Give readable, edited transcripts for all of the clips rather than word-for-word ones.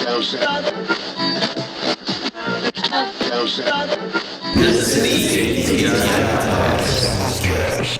This is the ATI Podcast.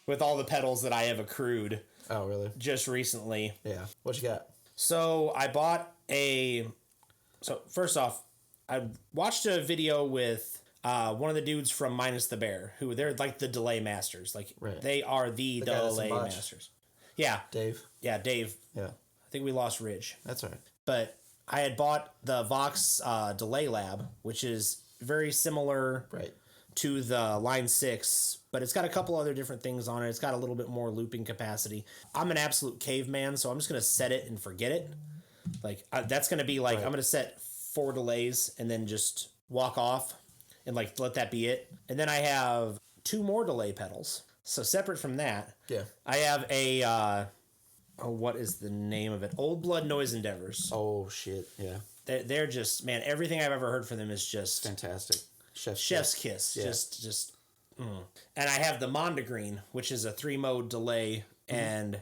With all the pedals that I have accrued. Oh, really? Just recently. Yeah. What you got? So I bought So first off, I watched a video with one of the dudes from Minus the Bear, who they're like the delay masters. Like Right. they are the delay masters. Yeah. Dave? Yeah, Dave. Yeah. I think we lost Ridge. That's all right. But I had bought the Vox Delay Lab, which is very similar Right. to the Line 6, but it's got a couple other different things on it. It's got a little bit more looping capacity. I'm an absolute caveman, so I'm just going to set it and forget it. Like, that's going to be like, right. I'm going to set 4 delays and then just walk off and like let that be it. And then I have 2 more delay pedals. So separate from that, yeah, I have a, what is the name of it? Old Blood Noise Endeavors. Oh, shit, yeah. They're just, man, everything I've ever heard from them is just... fantastic. Chef's kiss. Yeah. Just. And I have the Mondegreen, which is a 3-mode delay, and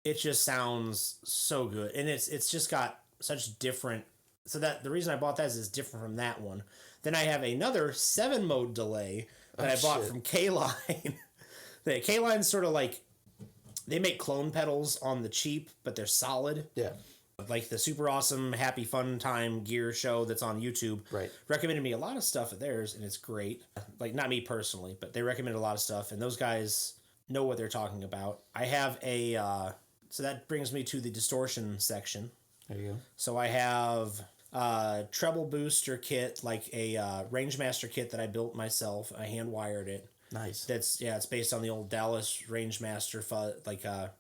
it just sounds so good. And it's just got such different... So that the reason I bought that is it's different from that one. Then I have another 7-mode delay that I bought from K-Line. The K-Line's sort of like... They make clone pedals on the cheap, but they're solid. Yeah. Like the super awesome Happy Fun Time gear show that's on YouTube. Right. Recommended me a lot of stuff of theirs, and it's great. Like, not me personally, but they recommend a lot of stuff, and those guys know what they're talking about. I have a... so that brings me to the distortion section. There you go. So I have a treble booster kit, like a Rangemaster kit that I built myself. I hand-wired it. Nice. It's based on the old Dallas Rangemaster,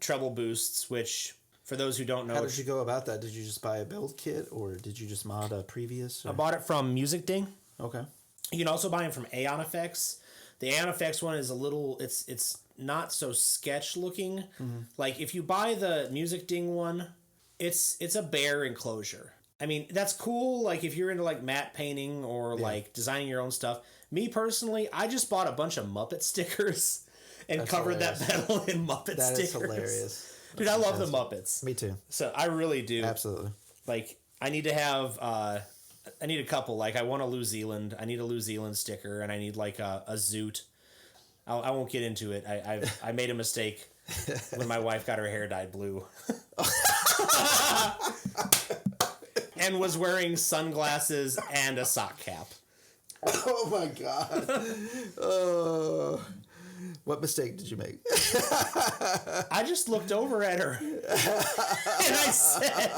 treble boosts, which... For those who don't know... How did you go about that? Did you just buy a build kit, or did you just mod a previous? Or? I bought it from Music Ding. Okay. You can also buy them from Aeon Effects. The Aeon Effects one is a little... It's not so sketch looking. Mm-hmm. Like, if you buy the Music Ding one, it's a bare enclosure. I mean, that's cool, like, if you're into, like, matte painting or, like, designing your own stuff. Me, personally, I just bought a bunch of Muppet stickers and covered that pedal in Muppet stickers. That is hilarious. Dude, I love the Muppets. Me too. So I really do. Absolutely. Like, I need to have, I need a couple. Like, I want a New Zealand. I need a New Zealand sticker, and I need, like, a Zoot. I won't get into it. I made a mistake when my wife got her hair dyed blue. And was wearing sunglasses and a sock cap. Oh, my God. Oh... What mistake did you make? I just looked over at her and I said,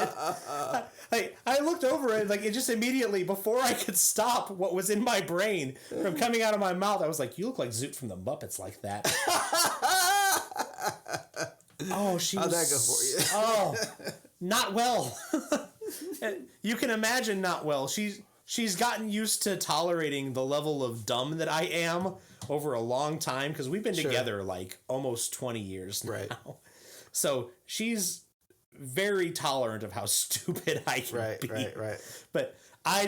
I looked over and like it just immediately, before I could stop what was in my brain from coming out of my mouth, I was like, you look like Zoot from the Muppets like that. Oh, she How'd was... that go for you? Oh, not well. You can imagine not well. She's gotten used to tolerating the level of dumb that I am over a long time, because we've been together like almost 20 years now. Right. So she's very tolerant of how stupid I can be. Right. But I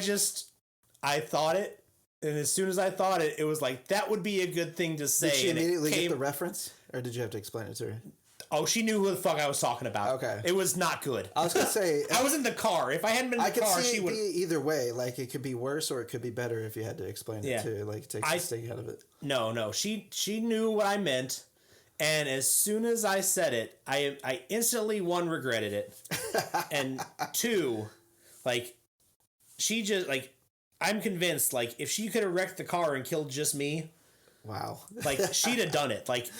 thought it, and as soon as I thought it, it was like, that would be a good thing to say. Did she immediately get the reference, or did you have to explain it to her? Oh, she knew who the fuck I was talking about. Okay. It was not good. I was going to say... I was in the car. If I hadn't been in the car, she would... I could see it be either way. Like, it could be worse or it could be better if you had to explain it too. Like, take the sting out of it. No. She knew what I meant. And as soon as I said it, I instantly, 1, regretted it. And 2, like, she just... Like, I'm convinced, like, if she could have wrecked the car and killed just me... Wow. Like, she'd have done it. Like,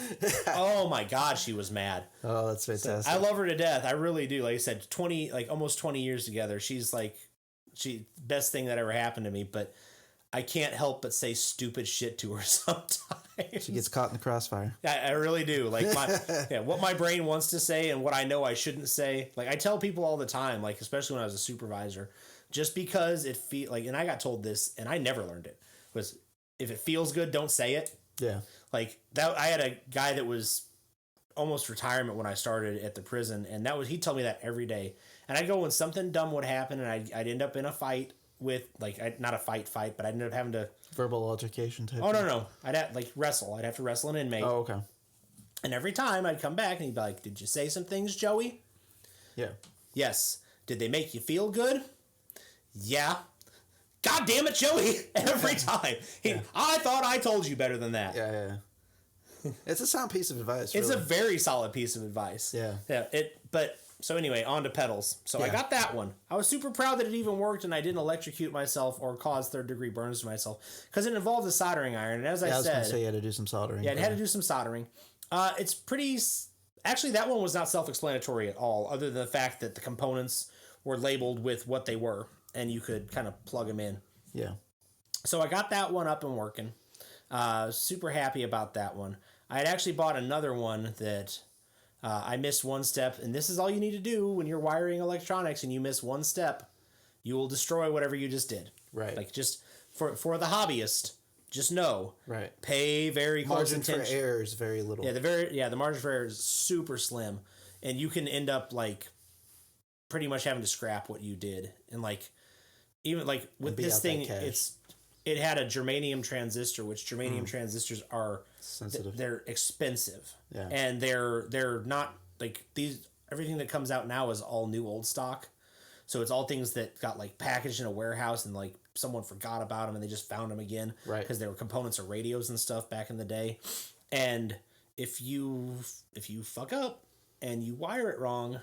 oh my God, she was mad. Oh, that's fantastic. So I love her to death. I really do. Like I said, almost 20 years together. She's best thing that ever happened to me, but I can't help but say stupid shit to her sometimes. She gets caught in the crossfire. I really do. Like, what my brain wants to say and what I know I shouldn't say. Like, I tell people all the time, like, especially when I was a supervisor, just because it and I got told this and I never learned it, was if it feels good, don't say it. Yeah. Like that, I had a guy that was almost retirement when I started at the prison, and he told me that every day. And I'd go when something dumb would happen, and I'd end up in a fight with not a fight, but I'd end up having to verbal altercation type. Oh no, I'd have wrestle. I'd have to wrestle an inmate. Oh, okay. And every time I'd come back, and he'd be like, "Did you say some things, Joey?" Yeah. Yes. Did they make you feel good? Yeah. God damn it, Joey! Every time. I thought I told you better than that. Yeah. It's a sound piece of advice. It's really. a very solid piece of advice. Yeah. So anyway, on to pedals. So I got that one. I was super proud that it even worked and I didn't electrocute myself or cause third-degree burns to myself because it involved a soldering iron. And as I was said... going to say you had to do some soldering. Yeah, it had to do some soldering. It's pretty... Actually, that one was not self-explanatory at all, other than the fact that the components were labeled with what they were, and you could kind of plug them in. Yeah. So I got that one up and working. Super happy about that one. I had actually bought another one that I missed one step, and this is all you need to do when you're wiring electronics and you miss one step. You will destroy whatever you just did. Right. Like, just for the hobbyist, just know. Right. Pay very close attention. Margin for error is very little. Yeah, the margin for error is super slim, and you can end up like pretty much having to scrap what you did. And like even like with this thing, it had a germanium transistor, which germanium transistors are sensitive. They're expensive. Yeah. And they're not like these. Everything that comes out now is all new old stock. So it's all things that got like packaged in a warehouse and like someone forgot about them and they just found them again. Right. Because they were components of radios and stuff back in the day. And if you fuck up and you wire it wrong,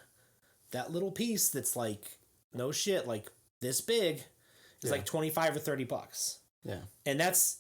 that little piece that's like no shit, like this big, is like $25 or $30. Yeah. And that's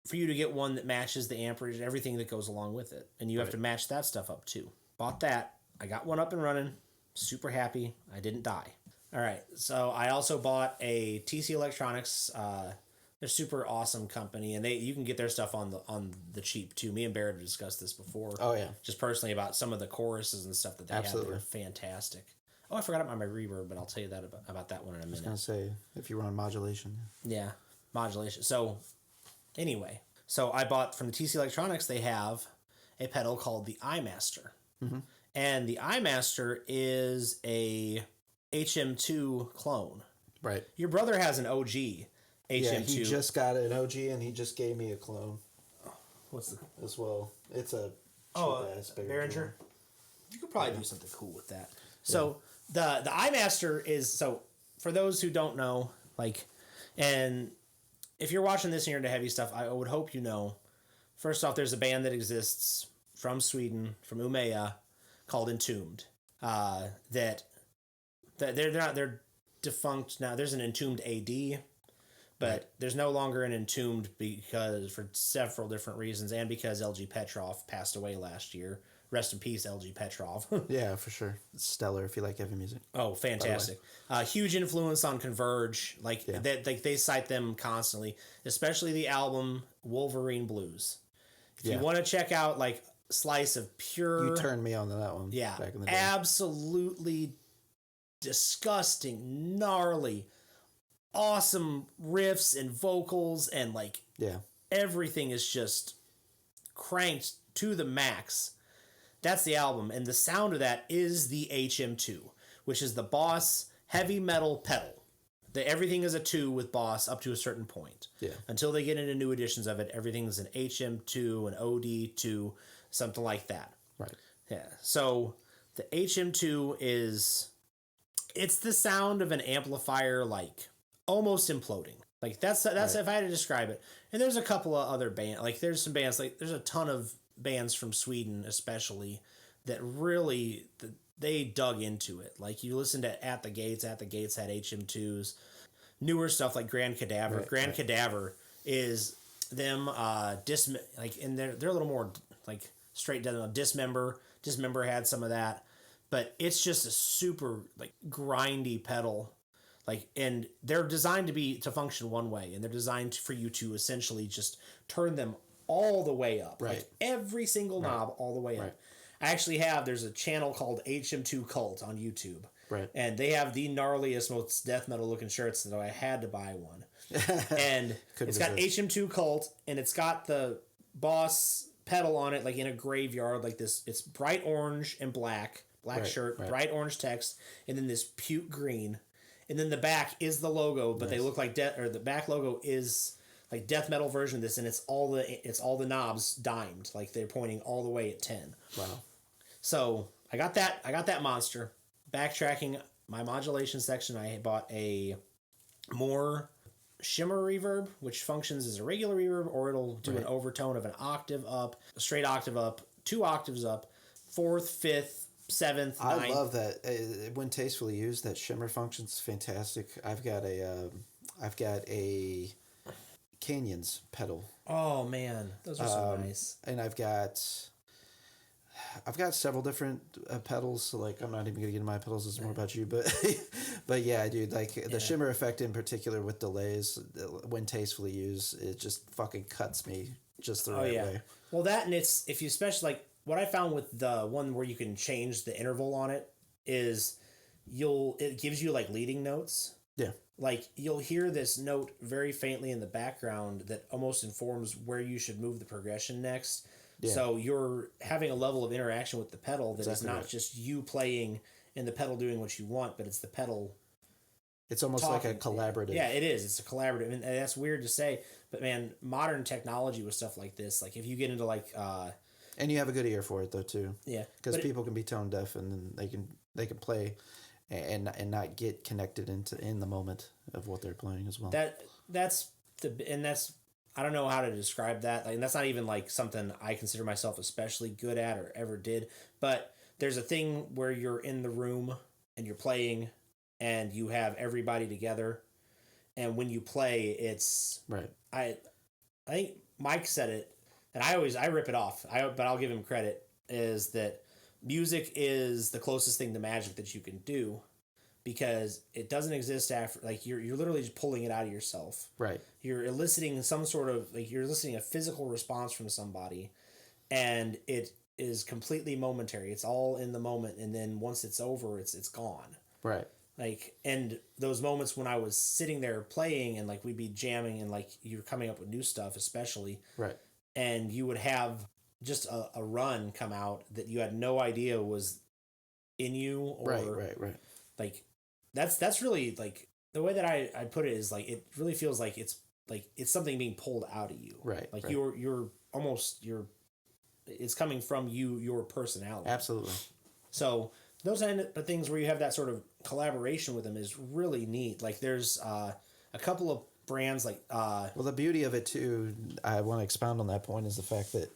for you to get one that matches the amperage and everything that goes along with it. And you have to match that stuff up too. Bought that. I got one up and running. Super happy. I didn't die. All right. So I also bought a TC Electronics. They're super awesome company, and you can get their stuff on the cheap too. Me and Barrett have discussed this before. Oh yeah. Just personally about some of the choruses and stuff that they have. They're fantastic. Oh, I forgot about my reverb, but I'll tell you that about that one in a minute. I was gonna say if you were on modulation. Yeah, modulation. So anyway, I bought from the TC Electronics. They have a pedal called the iMaster, and the iMaster is a HM2 clone. Right. Your brother has an OG HM2. Yeah, he just got an OG and he just gave me a clone. What's as well? It's a cheap-ass Behringer. You could probably do something cool with that. So the iMaster is, so for those who don't know, like, and if you're watching this and you're into heavy stuff, I would hope you know. First off, there's a band that exists from Sweden, from Umeå, called Entombed. That they're defunct now. There's an Entombed AD, but there's no longer an Entombed for several different reasons, and because LG Petrov passed away last year. Rest in peace, LG Petrov. Yeah, for sure. It's stellar if you like heavy music. Oh, fantastic! Huge influence on Converge. They cite them constantly, especially the album Wolverine Blues. If you want to check out like slice of pure, you turned me on to that one. Yeah, back in the day. Absolutely disgusting, gnarly, awesome riffs and vocals, and like everything is just cranked to the max. That's the album, and the sound of that is the HM2, which is the Boss heavy metal pedal. Everything is a 2 with Boss up to a certain point. Yeah. Until they get into new editions of it, everything is an HM2, an OD2, something like that. Right. Yeah. So the HM2 it's the sound of an amplifier, like almost imploding. Like that's if I had to describe it. And there's a couple of other bands, like there's some bands, like there's a ton of bands from Sweden especially that really they dug into it. Like you listen to At the Gates had HM2s. Newer stuff like Grand Cadaver. Cadaver is them, and they're a little more like straight down. Dismember had some of that, but it's just a super like grindy pedal, like, and they're designed to function one way, and they're designed for you to essentially just turn them all the way up, right? Like every single knob all the way up. There's a channel called HM2 Cult on YouTube. Right. And they have the gnarliest, most death metal looking shirts, so I had to buy one. And it's got HM2 Cult, and it's got the Boss pedal on it, like in a graveyard, like this. It's bright orange and black shirt, bright orange text, and then this puke green. And then the back is the logo, but they look like the back logo is like death metal version of this, and it's all the knobs dimed, like they're pointing all the way at 10. Wow. So I got that monster. Backtracking my modulation section, I bought a more shimmer reverb, which functions as a regular reverb, or it'll do an overtone of an octave up, a straight octave up, 2 octaves up, 4th, 5th, 7th, 9th. I love that. When tastefully used, that shimmer function's fantastic. I've got a Canyons pedal. Oh man, those are so nice. And I've got several different pedals, so like I'm not even gonna get into my pedals. It's more about you, but yeah, dude, like the shimmer effect in particular with delays, when tastefully used, it just fucking cuts me just the right way. Well, that, and it's, if you especially like what I found with the one where you can change the interval on it is it gives you like leading notes. Yeah. Like you'll hear this note very faintly in the background that almost informs where you should move the progression next. Yeah. So you're having a level of interaction with the pedal that is not just you playing and the pedal doing what you want, but it's the pedal. It's almost like a collaborative. Yeah, it is. It's a collaborative. And that's weird to say, but man, modern technology with stuff like this, like if you get into like... and you have a good ear for it though too. Yeah. Because people can be tone deaf and then they can play and not get connected in the moment of what they're playing as well. That's I don't know how to describe that. Like, that's not even like something I consider myself especially good at or ever did. But there's a thing where you're in the room and you're playing and you have everybody together. And when you play, it's right. I think Mike said it, and I rip it off. But I'll give him credit, is that music is the closest thing to magic that you can do. Because it doesn't exist after, like, you're literally just pulling it out of yourself. Right. You're eliciting some sort of, like, you're eliciting a physical response from somebody, and it is completely momentary. It's all in the moment, and then once it's over, it's gone. Right. Like, and those moments when I was sitting there playing, and, like, we'd be jamming, and, like, you're coming up with new stuff, especially. Right. And you would have just a run come out that you had no idea was in you. Or, right. Like, that's really, like, the way that I put it is, like, it really feels like it's something being pulled out of you. Right. Like, right. You're it's coming from you, your personality. Absolutely. So those kind of things where you have that sort of collaboration with them is really neat. Like, there's a couple of brands like... well, the beauty of it, too, I want to expound on that point, is the fact that,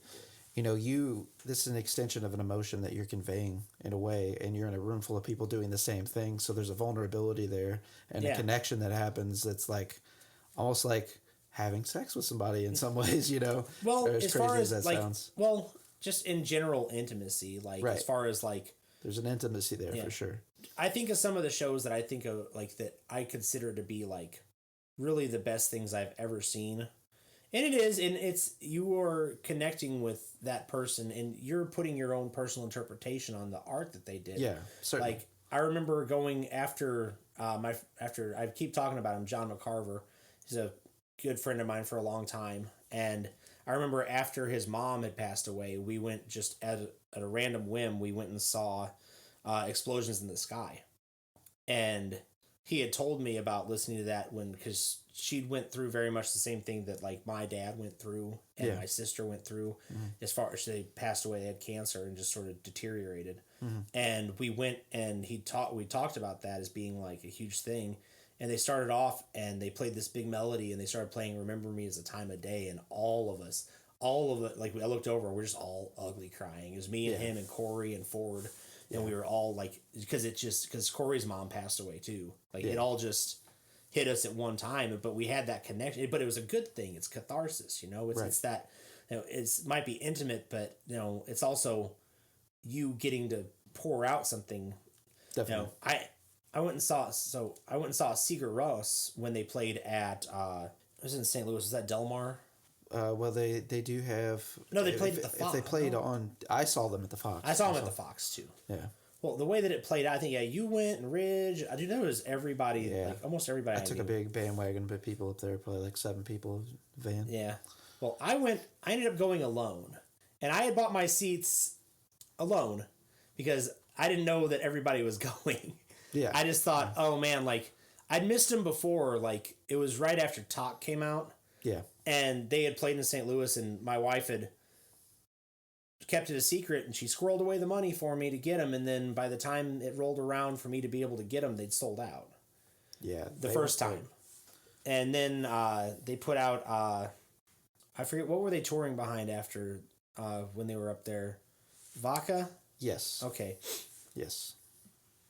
this is an extension of an emotion that you're conveying in a way, and you're in a room full of people doing the same thing. So there's a vulnerability there and a connection that happens that's like almost like having sex with somebody in some ways, Well, as crazy far as that like, sounds. Well, just in general intimacy, like as far as like there's an intimacy there for sure. I think of some of the shows that I think of, like, that I consider to be like really the best things I've ever seen. And it is, and it's, you are connecting with that person, and you're putting your own personal interpretation on the art that they did. Yeah, certainly. Like, I remember going after I keep talking about him, John McCarver. He's a good friend of mine for a long time, and I remember after his mom had passed away, we went just at a random whim. We went and saw Explosions in the Sky, and he had told me about listening to that because she went through very much the same thing that, like, my dad went through and my sister went through. Mm-hmm. As far as they passed away, they had cancer and just sort of deteriorated. Mm-hmm. And we went and we talked about that as being like a huge thing. And they started off and they played this big melody and they started playing Remember Me As a Time of Day, and all of it, like, I looked over, we're just all ugly crying. It was me and him and Corey and Ford. And we were all like, because Corey's mom passed away too. Like, it all just hit us at one time, but we had that connection. But it was a good thing. It's catharsis, It's that, it's might be intimate, but it's also you getting to pour out something. Definitely. I went and saw Sigur Rós when they played at it was in St. Louis. Was that Del Mar? Well, they do have. No, they played at the Fox. If they played on, I saw them at the Fox. I saw them at the Fox too. Yeah. Well, the way that it played, I think you went and Ridge. I do know it was everybody. Yeah. Like almost everybody. I took a big bandwagon, but people up there, probably like 7 people van. Yeah. Well, I ended up going alone, and I had bought my seats alone because I didn't know that everybody was going. Yeah. I just thought, oh man, like I'd missed them before. Like it was right after Talk came out. Yeah. And they had played in St. Louis, and my wife had kept it a secret, and she squirreled away the money for me to get them. And then by the time it rolled around for me to be able to get them, they'd sold out. Yeah. The first time. And then they put out, I forget, what were they touring behind after when they were up there? Vaca? Yes. Okay. Yes.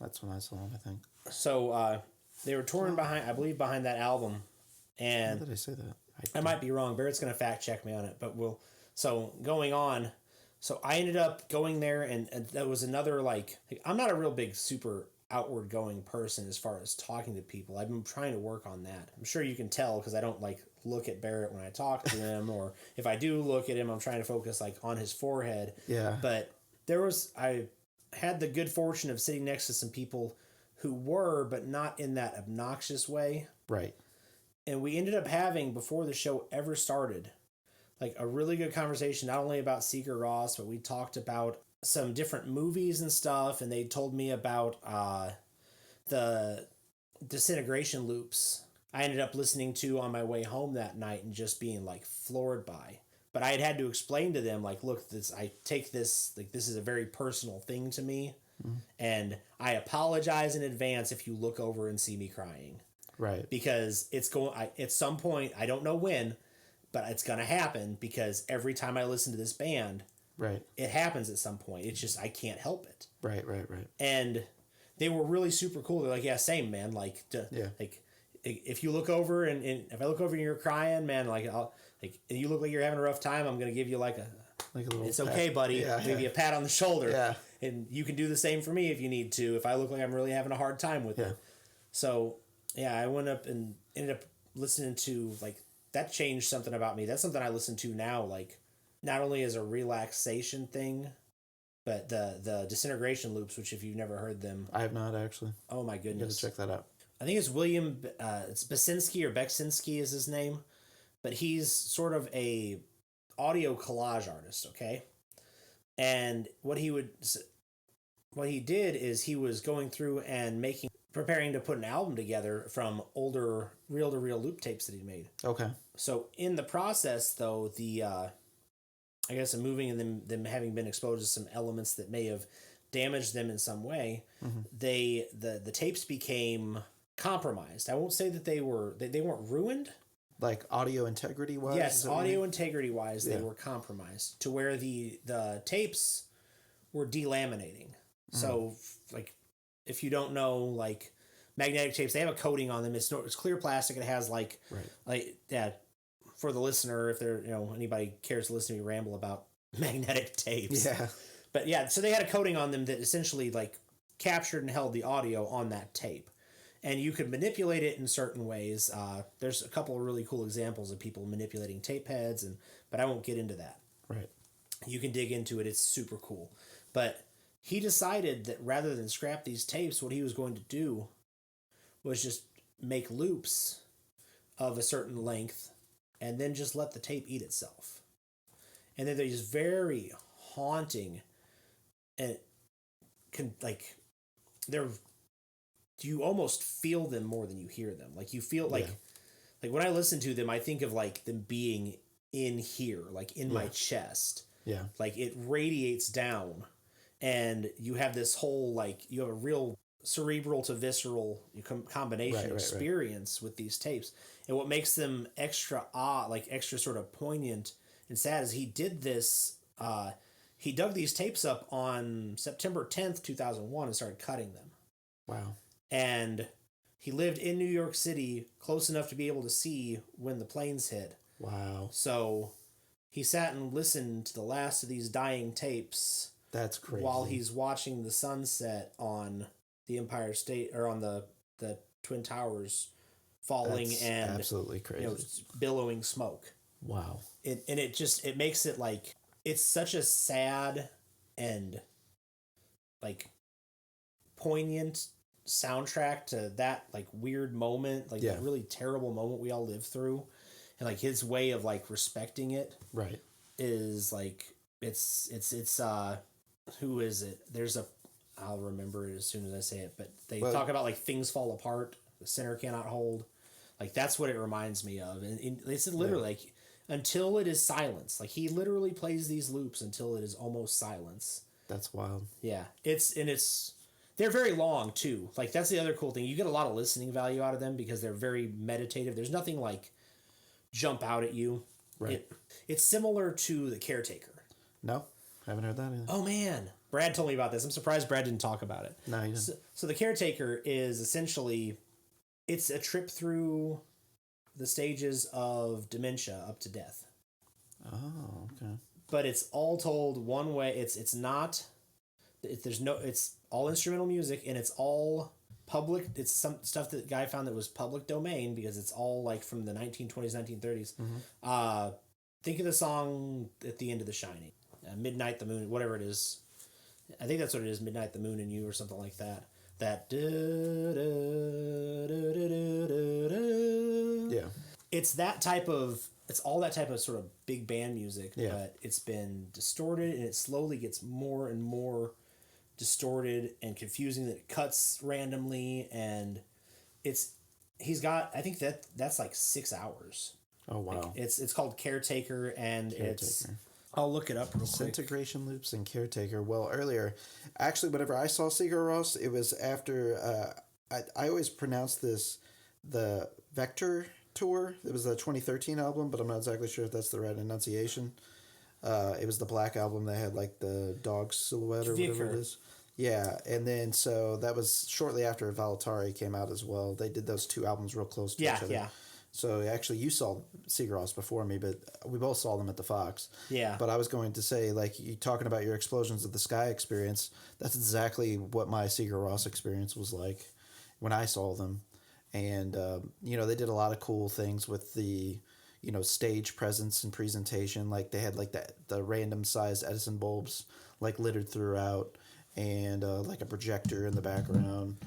That's when I saw them, I think. So they were touring behind that album. And How did I say that? I might be wrong. Barrett's going to fact check me on it, but going on. So I ended up going there, and that was another, like, I'm not a real big, super outward going person as far as talking to people. I've been trying to work on that. I'm sure you can tell because I don't, like, look at Barrett when I talk to him, or if I do look at him, I'm trying to focus, like, on his forehead. Yeah. But I had the good fortune of sitting next to some people who were, but not in that obnoxious way. Right. And we ended up having, before the show ever started, like a really good conversation, not only about Sigur Rós, but we talked about some different movies and stuff. And they told me about the disintegration loops I ended up listening to on my way home that night and just being like floored by. But I had to explain to them, like, look, I take this, like, this is a very personal thing to me. Mm-hmm. And I apologize in advance if you look over and see me crying. Right. Because at some point, I don't know when, but it's going to happen because every time I listen to this band, right, it happens at some point. It's just, I can't help it. Right. And they were really super cool. They're like, yeah, same, man. Like, like if you look over and if I look over and you're crying, man, like, and you look like you're having a rough time, I'm going to give you like a little it's pat. Okay, buddy. Yeah, maybe a pat on the shoulder. Yeah. And you can do the same for me if you need to, if I look like I'm really having a hard time with it. So, yeah, I went up and ended up listening to, like, that changed something about me. That's something I listen to now, like, not only as a relaxation thing, but the disintegration loops, which if you've never heard them. I have not, actually. Oh, my goodness. You gotta check that out. I think it's William, it's Basinski or Beksinski is his name, but he's sort of a audio collage artist, okay? And what he did is he was going through and preparing to put an album together from older reel-to-reel loop tapes that he made. Okay. So in the process, though, I guess moving and them having been exposed to some elements that may have damaged them in some way, mm-hmm. the tapes became compromised. I won't say that they weren't ruined. Like audio integrity wise? Yes, audio integrity wise, they were compromised to where the tapes were delaminating. Mm-hmm. So, like, if you don't know, like, magnetic tapes, they have a coating on them. It's clear plastic. It has for the listener, if they're, anybody cares to listen to me ramble about magnetic tapes. Yeah. But yeah, so they had a coating on them that essentially, like, captured and held the audio on that tape. And you could manipulate it in certain ways. There's a couple of really cool examples of people manipulating tape heads, but I won't get into that. Right. You can dig into it. It's super cool. But he decided that rather than scrap these tapes, what he was going to do was just make loops of a certain length and then just let the tape eat itself. And then they're just very haunting and you almost feel them more than you hear them. Like, you feel like when I listen to them, I think of, like, them being in here, like in my chest. Yeah. Like, it radiates down. And you have this whole, like, you have a real cerebral to visceral combination experience with these tapes. And what makes them extra extra sort of poignant and sad is he did this, he dug these tapes up on September 10th, 2001 and started cutting them. Wow. And he lived in New York City, close enough to be able to see when the planes hit. Wow. So he sat and listened to the last of these dying tapes. That's crazy. While he's watching the sunset on the Empire State, or on the Twin Towers falling. That's and absolutely crazy. Billowing smoke. Wow. It makes it like, it's such a sad and like poignant soundtrack to that like weird moment, like that really terrible moment we all lived through, and like his way of like respecting it is like it's who is it? I'll remember it as soon as I say it, but they talk about like things fall apart, the sinner cannot hold. Like that's what it reminds me of, and they said literally like until it is silence. Like he literally plays these loops until it is almost silence. That's wild. Yeah, they're very long too. Like that's the other cool thing. You get a lot of listening value out of them because they're very meditative. There's nothing like jump out at you. Right. It's similar to The Caretaker. No, haven't heard that either. Oh man, Brad told me about this. I'm surprised Brad didn't talk about it. No, he didn't. So The Caretaker is essentially, it's a trip through the stages of dementia up to death. Oh, okay. But it's all told one way. It's all instrumental music, and it's all public. It's some stuff that the guy found that was public domain because it's all like from the 1920s, 1930s. Mm-hmm. Think of the song at the end of The Shining, Midnight, the Moon, whatever it is. I think that's what it is, Midnight, the Moon and You, or something like that. Yeah. It's all that type of sort of big band music, but it's been distorted, and it slowly gets more and more distorted and confusing. That it cuts randomly, and I think that's like 6 hours. Oh wow. Like it's called Caretaker, and I'll look it up real quick. Integration loops and Caretaker. Well, earlier, actually, whenever I saw Sigur Rós, it was after I always pronounce this the Vector Tour. It was the 2013 album, but I'm not exactly sure if that's the right enunciation. It was the black album that had like the dog silhouette or whatever it is. Yeah, and then so that was shortly after Valtari came out as well. They did those two albums real close to each other. Yeah. So actually, you saw Sigur Rós before me, but we both saw them at the Fox. Yeah. But I was going to say, like, you talking about your Explosions of the Sky experience, that's exactly what my Sigur Rós experience was like when I saw them. And, they did a lot of cool things with the, stage presence and presentation. Like, they had, like, the random-sized Edison bulbs, like, littered throughout, and, like, a projector in the background.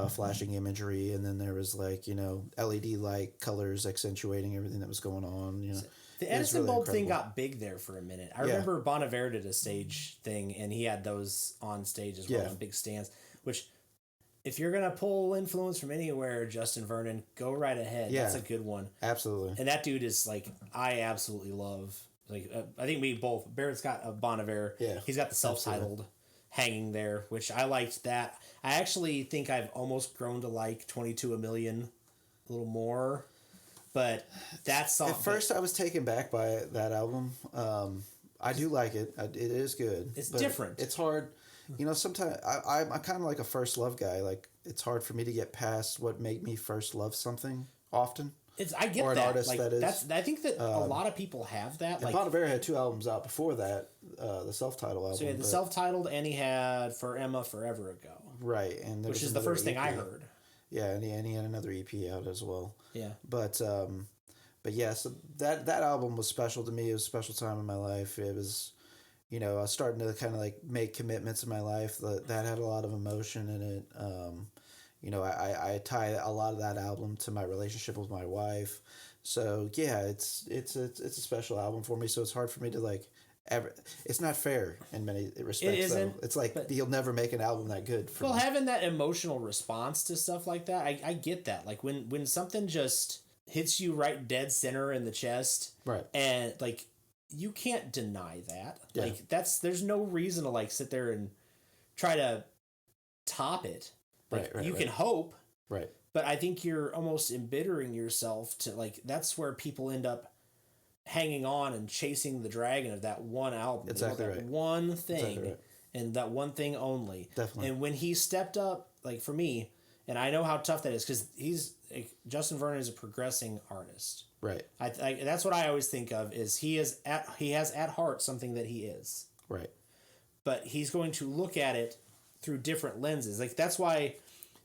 Flashing imagery, and then there was like LED light colors accentuating everything that was going on. The Edison bulb thing got big there for a minute. I remember Bon Iver did a stage thing, and he had those on stage as well on big stands. Which, if you're gonna pull influence from anywhere, Justin Vernon, go right ahead. Yeah, that's a good one. Absolutely. And that dude is like, I absolutely love. Like, I think we both. Barrett's got a Bon Iver. Yeah, he's got the self-titled hanging there, which I liked that. I actually think I've almost grown to like 22 a Million a little more, but that song. At first, I was taken back by that album. I do like it. It is good. It's different. It's hard. Sometimes I'm kind of like a first love guy. Like, it's hard for me to get past what made me first love something often. I get or an that. artist, like, that is. I think that a lot of people have that. Like, Bon Iver had 2 albums out before that, the self-titled album. So he had the self-titled, and he had For Emma Forever Ago. Right, and which is the first thing I heard. Yeah, and he had another EP out as well. Yeah. But yeah, so that album was special to me. It was a special time in my life. It was, I was starting to kind of like make commitments in my life that had a lot of emotion in it. I tie a lot of that album to my relationship with my wife. So yeah, it's a special album for me. So it's hard for me to like ever. It's not fair in many respects. It isn't. Though. It's like you'll never make an album that good. For me. Having that emotional response to stuff like that, I get that. Like when something just hits you right dead center in the chest, right, and like you can't deny that. Yeah. Like there's no reason to like sit there and try to top it. Like, you can hope, right? But I think you're almost embittering yourself to like. That's where people end up hanging on and chasing the dragon of that one album. Exactly that right. One thing, and that one thing only. Definitely. And when he stepped up, like for me, And I know how tough that is because Justin Vernon is a progressing artist. Right. That's what I always think of is he has at heart something that he is. Right. But he's going to look at it through different lenses. Like that's why,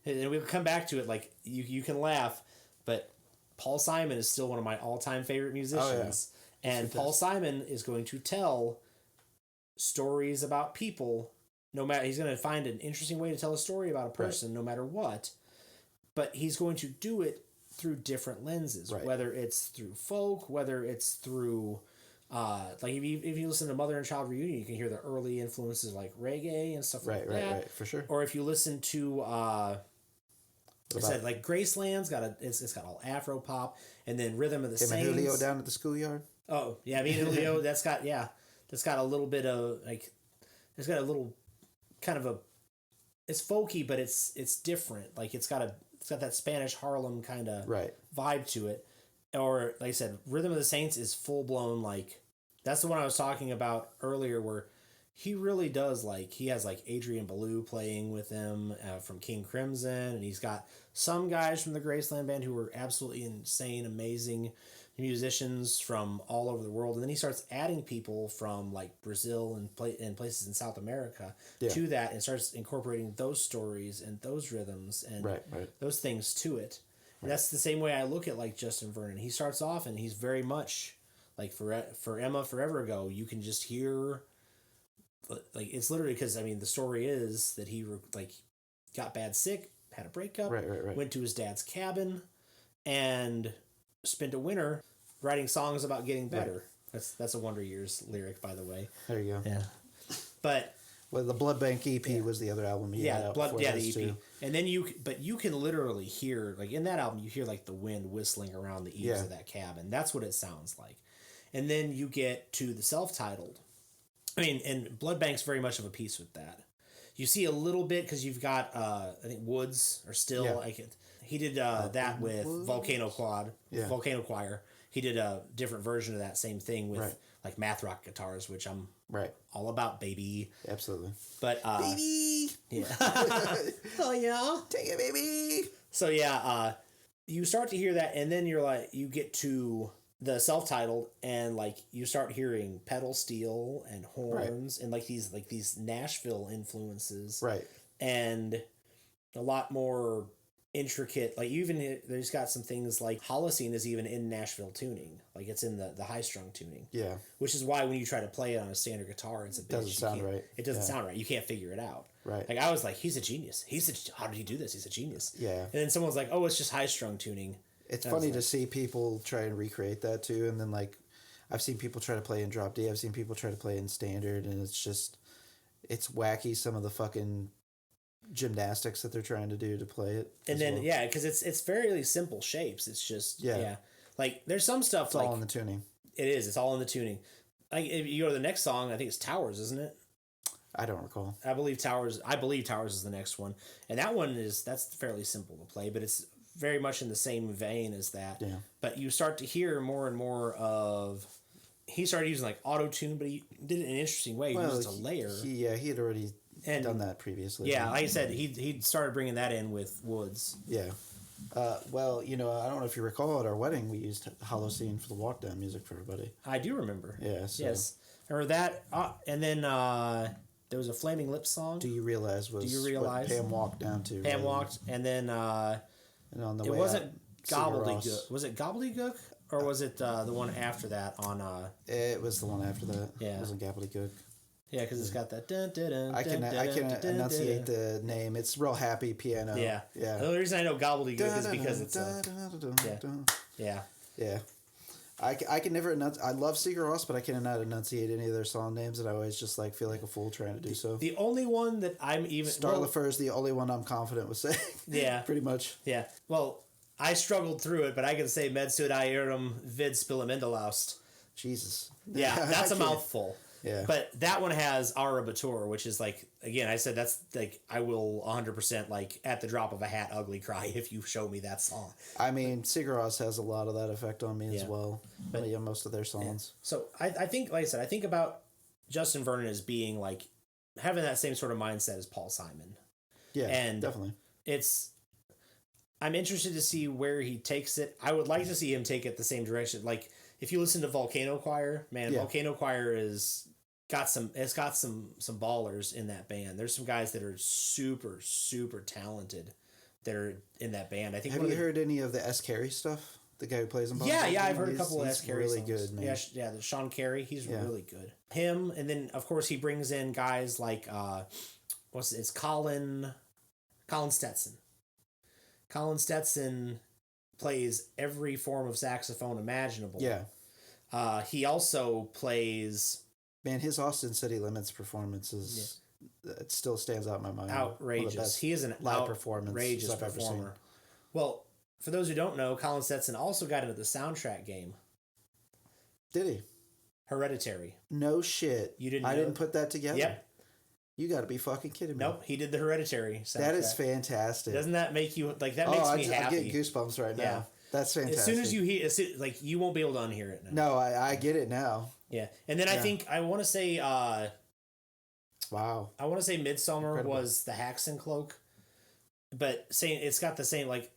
and we'll come back to it. Like you can laugh, but Paul Simon is still one of my all-time favorite musicians. Oh, yeah. And Paul Simon is going to tell stories about people. No matter, he's going to find an interesting way to tell a story about a person, no matter what. But he's going to do it through different lenses, whether it's through folk, whether it's through, like if you listen to Mother and Child Reunion, you can hear the early influences like reggae and stuff like that. Right, for sure. Or if you listen to, I said like Graceland's it's got all Afro pop, and then Rhythm of the Saints. And Julio down at the schoolyard. Oh yeah, I mean Julio. that's got a little bit of like, it's got a little kind of it's folky, but it's different. Like it's got that Spanish Harlem kind of vibe to it. Or like I said, Rhythm of the Saints is full blown, like that's the one I was talking about earlier where he really does he has like Adrian Belew playing with him from King Crimson, and he's got some guys from the Graceland band who are absolutely insane, amazing musicians from all over the world, and then he starts adding people from like Brazil and places in South America to that, and starts incorporating those stories and those rhythms and those things to it. And that's the same way I look at like Justin Vernon. He starts off and he's very much like for Emma Forever Ago. You can just hear like it's literally because I mean the story is that he got bad sick, had a breakup, went to his dad's cabin, and spent a winter writing songs about getting better. That's a Wonder Years lyric, by the way. There you go. Yeah, but the Blood Bank EP was the other album. The EP, too. And then you can literally hear like in that album you hear like the wind whistling around the eaves of that cabin. That's what it sounds like. And then you get to the self-titled. I mean, and Blood Bank's very much of a piece with that. You see a little bit because you've got I think Woods are still he did that with Volcano Choir. He did a different version of that same thing with like math rock guitars, which I'm all about, baby. Absolutely. But baby, yeah. Oh yeah, take it, baby. So yeah, you start to hear that, and then you get to the self-titled, and like you start hearing pedal steel and horns and like these Nashville influences, and a lot more intricate. Like there's got some things like Holocene is even in Nashville tuning, like it's in the high strung tuning. Yeah, which is why when you try to play it on a standard guitar, it's a bitch. Doesn't sound right. It doesn't sound right. You can't figure it out. Right. Like I was like, he's a genius. How did he do this? He's a genius. Yeah. And then someone's like, oh, it's just high strung tuning. It's funny to see people try and recreate that too, and then like I've seen people try to play in drop D. I've seen people try to play in standard, and it's wacky. Some of the fucking gymnastics that they're trying to do to play it. And then because it's fairly simple shapes. It's just like there's some stuff it's all in the tuning. It is. It's all in the tuning. Like if you go to the next song, I think it's Towers, isn't it? I don't recall. I believe Towers is the next one, and that's fairly simple to play, but it's very much in the same vein as that. Yeah. But you start to hear more and more of. He started using like auto tune, but he did it in an interesting way. He used a layer. He had already done that previously. Yeah, like I said, he started bringing that in with Woods. Yeah. Well, I don't know if you recall at our wedding, we used Holocene for the walk down music for everybody. I do remember. Yeah. So. Yes. Or that, and then there was a Flaming Lips song. Do you realize? What Pam walked down to? Pam walked, and then and on the it way wasn't out, Gobbledygook. Was it Gobbledygook? Or was it the one after that on... It was the one after that. Yeah. It wasn't Gobbledygook. Yeah, because it's got that... Dun, dun, dun, I can enunciate the name. It's real happy piano. Yeah. Yeah. The only reason I know Gobbledygook is because it's... Yeah. Yeah. I can never enunciate... I love Sigur Rós, but I cannot enunciate any of their song names, and I always just feel like a fool trying to do so. The only one that I'm even... Starlifer is the only one I'm confident with saying. Yeah. Pretty much. Yeah. Well... I struggled through it, but I can say Medsud Irum Vid Spillemendelaust. Jesus. Yeah, that's a mouthful. Yeah. But that one has Arabatur, which is again, I said that's I will 100% at the drop of a hat ugly cry if you show me that song. I mean, Sigur Rós has a lot of that effect on me as well. But most of their songs. Yeah. So I think, like I said, I think about Justin Vernon as being having that same sort of mindset as Paul Simon. Yeah, and definitely. I'm interested to see where he takes it. I would like to see him take it the same direction. Like, if you listen to Volcano Choir, man, Volcano Choir got some ballers in that band. There's some guys that are super, super talented that are in that band. I think. Have you heard any of the S. Carey stuff? The guy who plays in Yeah, I've heard a couple of S. Carey really songs. Good, man. Yeah, the Sean Carey, he's really good. Him, and then of course he brings in guys like it's Colin Stetson. Colin Stetson plays every form of saxophone imaginable. Yeah. He also plays... Man, his Austin City Limits performances, it still stands out in my mind. Outrageous. He is an outrageous performer. Well, for those who don't know, Colin Stetson also got into the soundtrack game. Did he? Hereditary. No shit. You didn't? I didn't put that together. Yep. You got to be fucking kidding me. Nope, he did the Hereditary soundtrack. That is fantastic. Doesn't that make you like that? Makes me happy. I'm getting goosebumps right now. Yeah. That's fantastic. As soon as you hear, like you won't be able to unhear it now. No, I get it now. Yeah, and then I think I want to say. Wow. I want to say Midsommar was the Haxan cloak, but saying it's got the same like.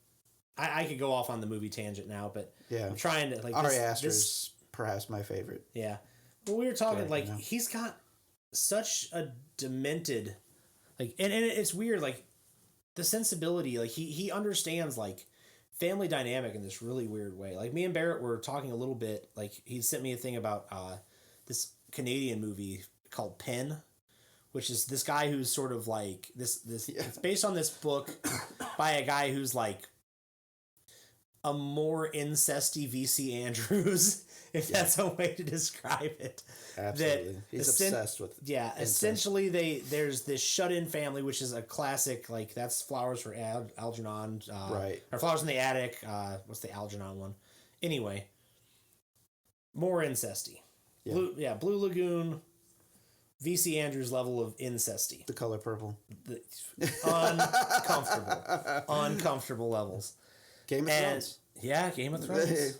I could go off on the movie tangent now, but I'm trying to like. Ari Aster's perhaps my favorite. Yeah, well, we were talking like he's got such a demented, like, and it's weird like, the sensibility like he understands like family dynamic in this really weird way. Like me and Barrett were talking a little bit. Like he sent me a thing about this Canadian movie called Pen, which is this guy who's sort of like this. It's based on this book by a guy who's like a more incesty VC Andrews, if that's a way to describe it. Absolutely. He's obsessed with incest. Essentially there's this shut-in family, which is a classic, like that's Flowers for Algernon, right. Or Flowers in the Attic, what's the Algernon one? Anyway, more incesty. Yeah. Blue Lagoon, VC Andrews level of incesty. The color purple. Uncomfortable levels. Game of Thrones. Yeah, Game of Thrones.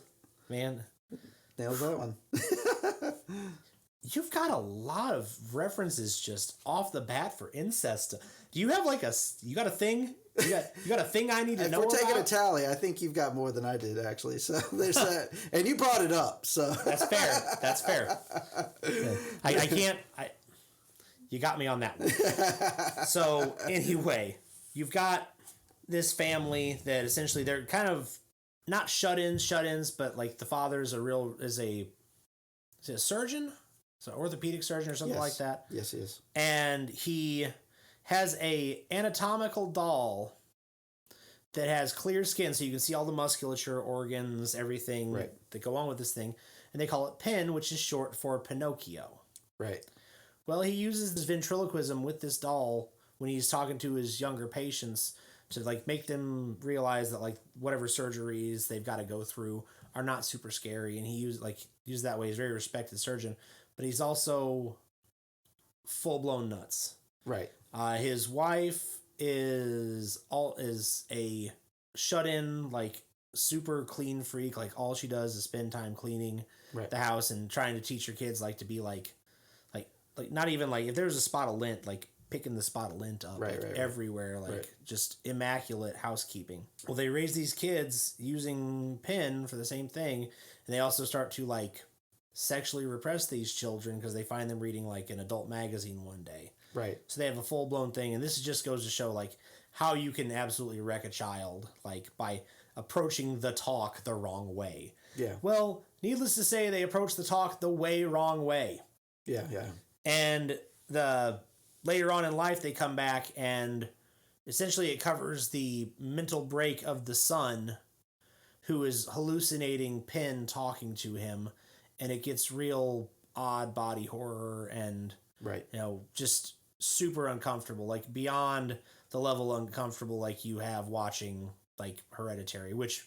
Man. Nails that one. You've got a lot of references just off the bat for incest. Do you have like you got a thing? You got a thing I need to know about? If we're taking a tally, I think you've got more than I did, actually. So there's that. And you brought it up, so. That's fair. I can't... you got me on that one. So, anyway, you've got this family that essentially they're kind of not shut-ins, but like the father is a surgeon? So orthopedic surgeon or something like that. Yes, he is. And he has a anatomical doll that has clear skin, so you can see all the musculature, organs, everything that go on with this thing. And they call it Pin, which is short for Pinocchio. Right. Well, he uses this ventriloquism with this doll when he's talking to his younger patients to like make them realize that like whatever surgeries they've got to go through are not super scary. And he used that way. He's a very respected surgeon, but he's also full blown nuts. Right. His wife is a shut in, like super clean freak. Like all she does is spend time cleaning the house and trying to teach her kids like to be like not even like if there's a spot of lint, like picking the spot of lint up everywhere, like just immaculate housekeeping. Well, they raise these kids using Pin for the same thing, and they also start to like sexually repress these children because they find them reading like an adult magazine one day. Right. So they have a full blown thing, and this just goes to show like how you can absolutely wreck a child like by approaching the talk the wrong way. Yeah. Well, needless to say, they approach the talk the wrong way. Yeah. And later on in life, they come back and essentially it covers the mental break of the son who is hallucinating Pin talking to him, and it gets real odd body horror and just super uncomfortable, like beyond the level uncomfortable like you have watching like Hereditary, which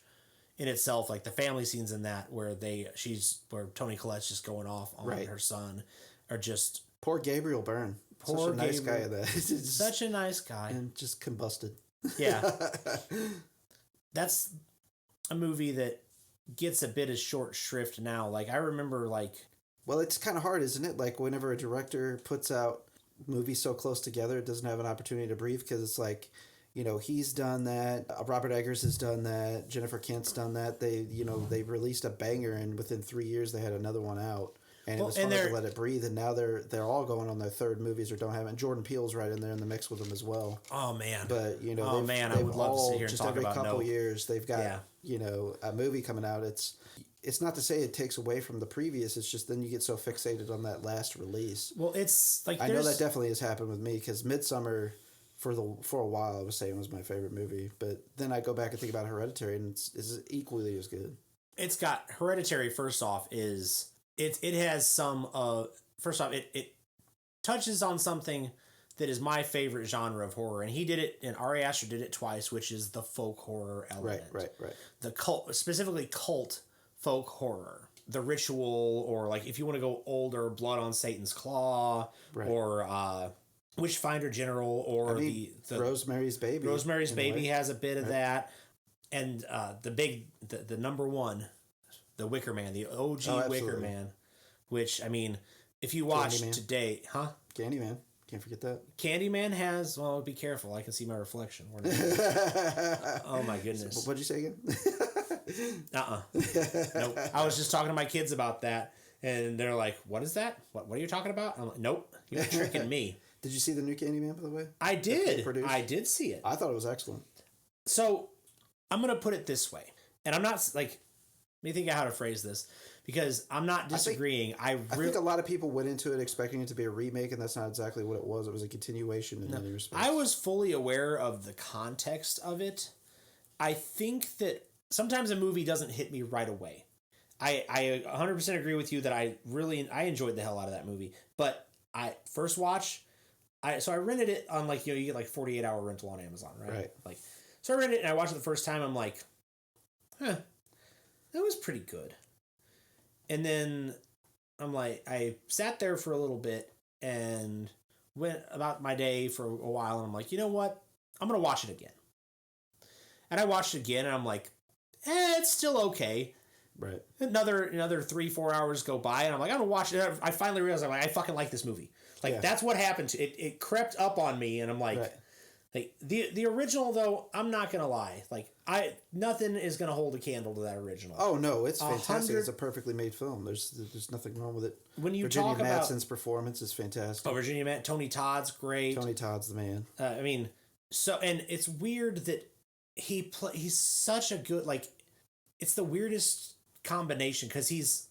in itself, like the family scenes in that where Toni Collette's just going off on her son are just poor Gabriel Byrne. Such a nice guy. Such a nice guy. And just combusted. Yeah. That's a movie that gets a bit of short shrift now. Like, I remember, like... Well, it's kind of hard, isn't it? Like, whenever a director puts out movies so close together, it doesn't have an opportunity to breathe because it's like, he's done that. Robert Eggers has done that. Jennifer Kent's done that. They released a banger, and within 3 years they had another one out. And it was hard to let it breathe. And now they're all going on their third movies or don't have it. And Jordan Peele's right in there in the mix with them as well. Oh man! But I would love to sit here and just talk every about couple years they've got Yeah. a movie coming out. It's not to say it takes away from the previous. It's just then you get so fixated on that last release. Well, it's like I know that definitely has happened with me because Midsummer, for a while, I was saying was my favorite movie, but then I go back and think about Hereditary, and it's equally as good. It's got Hereditary. First off, it has some first off it touches on something that is my favorite genre of horror, and he did it, and Ari Aster did it twice, which is the folk horror element. Right. The cult, specifically cult folk horror, the ritual, or like if you want to go older, Blood on Satan's Claw, or Witchfinder General, or the Rosemary's Baby. Rosemary's Baby has a bit of that, and the number one, the Wicker Man, the OG Wicker Man, which, I mean, if you watch today, Candyman. Can't forget that. Candyman has, well, be careful. I can see my reflection. Oh, my goodness. What'd you say again? Nope. I was just talking to my kids about that, and they're like, what is that? What are you talking about? I'm like, nope, you're tricking me. Did you see the new Candyman, by the way? I did. I did see it. I thought it was excellent. So, I'm going to put it this way, and I'm not, like, let me think of how to phrase this, because I'm not disagreeing. I think a lot of people went into it expecting it to be a remake, and that's not exactly what it was. It was a continuation in many respects. I was fully aware of the context of it. I think that sometimes a movie doesn't hit me right away. I 100% agree with you that I enjoyed the hell out of that movie. But first watch, I rented it on, like, you get like 48-hour rental on Amazon, right? Like, so I rented it and I watched it the first time. I'm like, that was pretty good. And then I'm like, I sat there for a little bit and went about my day for a while, and I'm like, you know what? I'm going to watch it again. And I watched it again, and I'm like, it's still okay. Right. Another 3-4 hours go by, and I'm like, I'm going to watch it. I finally realized, I fucking like this movie. Like, that's what happened. It crept up on me, and I'm like, like the original, though, I'm not going to lie. Like, nothing is going to hold a candle to that original. Oh, no, it's fantastic. It's a perfectly made film. There's nothing wrong with it. When you Virginia talk about Madsen's performance is fantastic. Oh, Tony Todd's great. Tony Todd's the man. I mean, and it's weird that he's such a good, like, it's the weirdest combination, because he's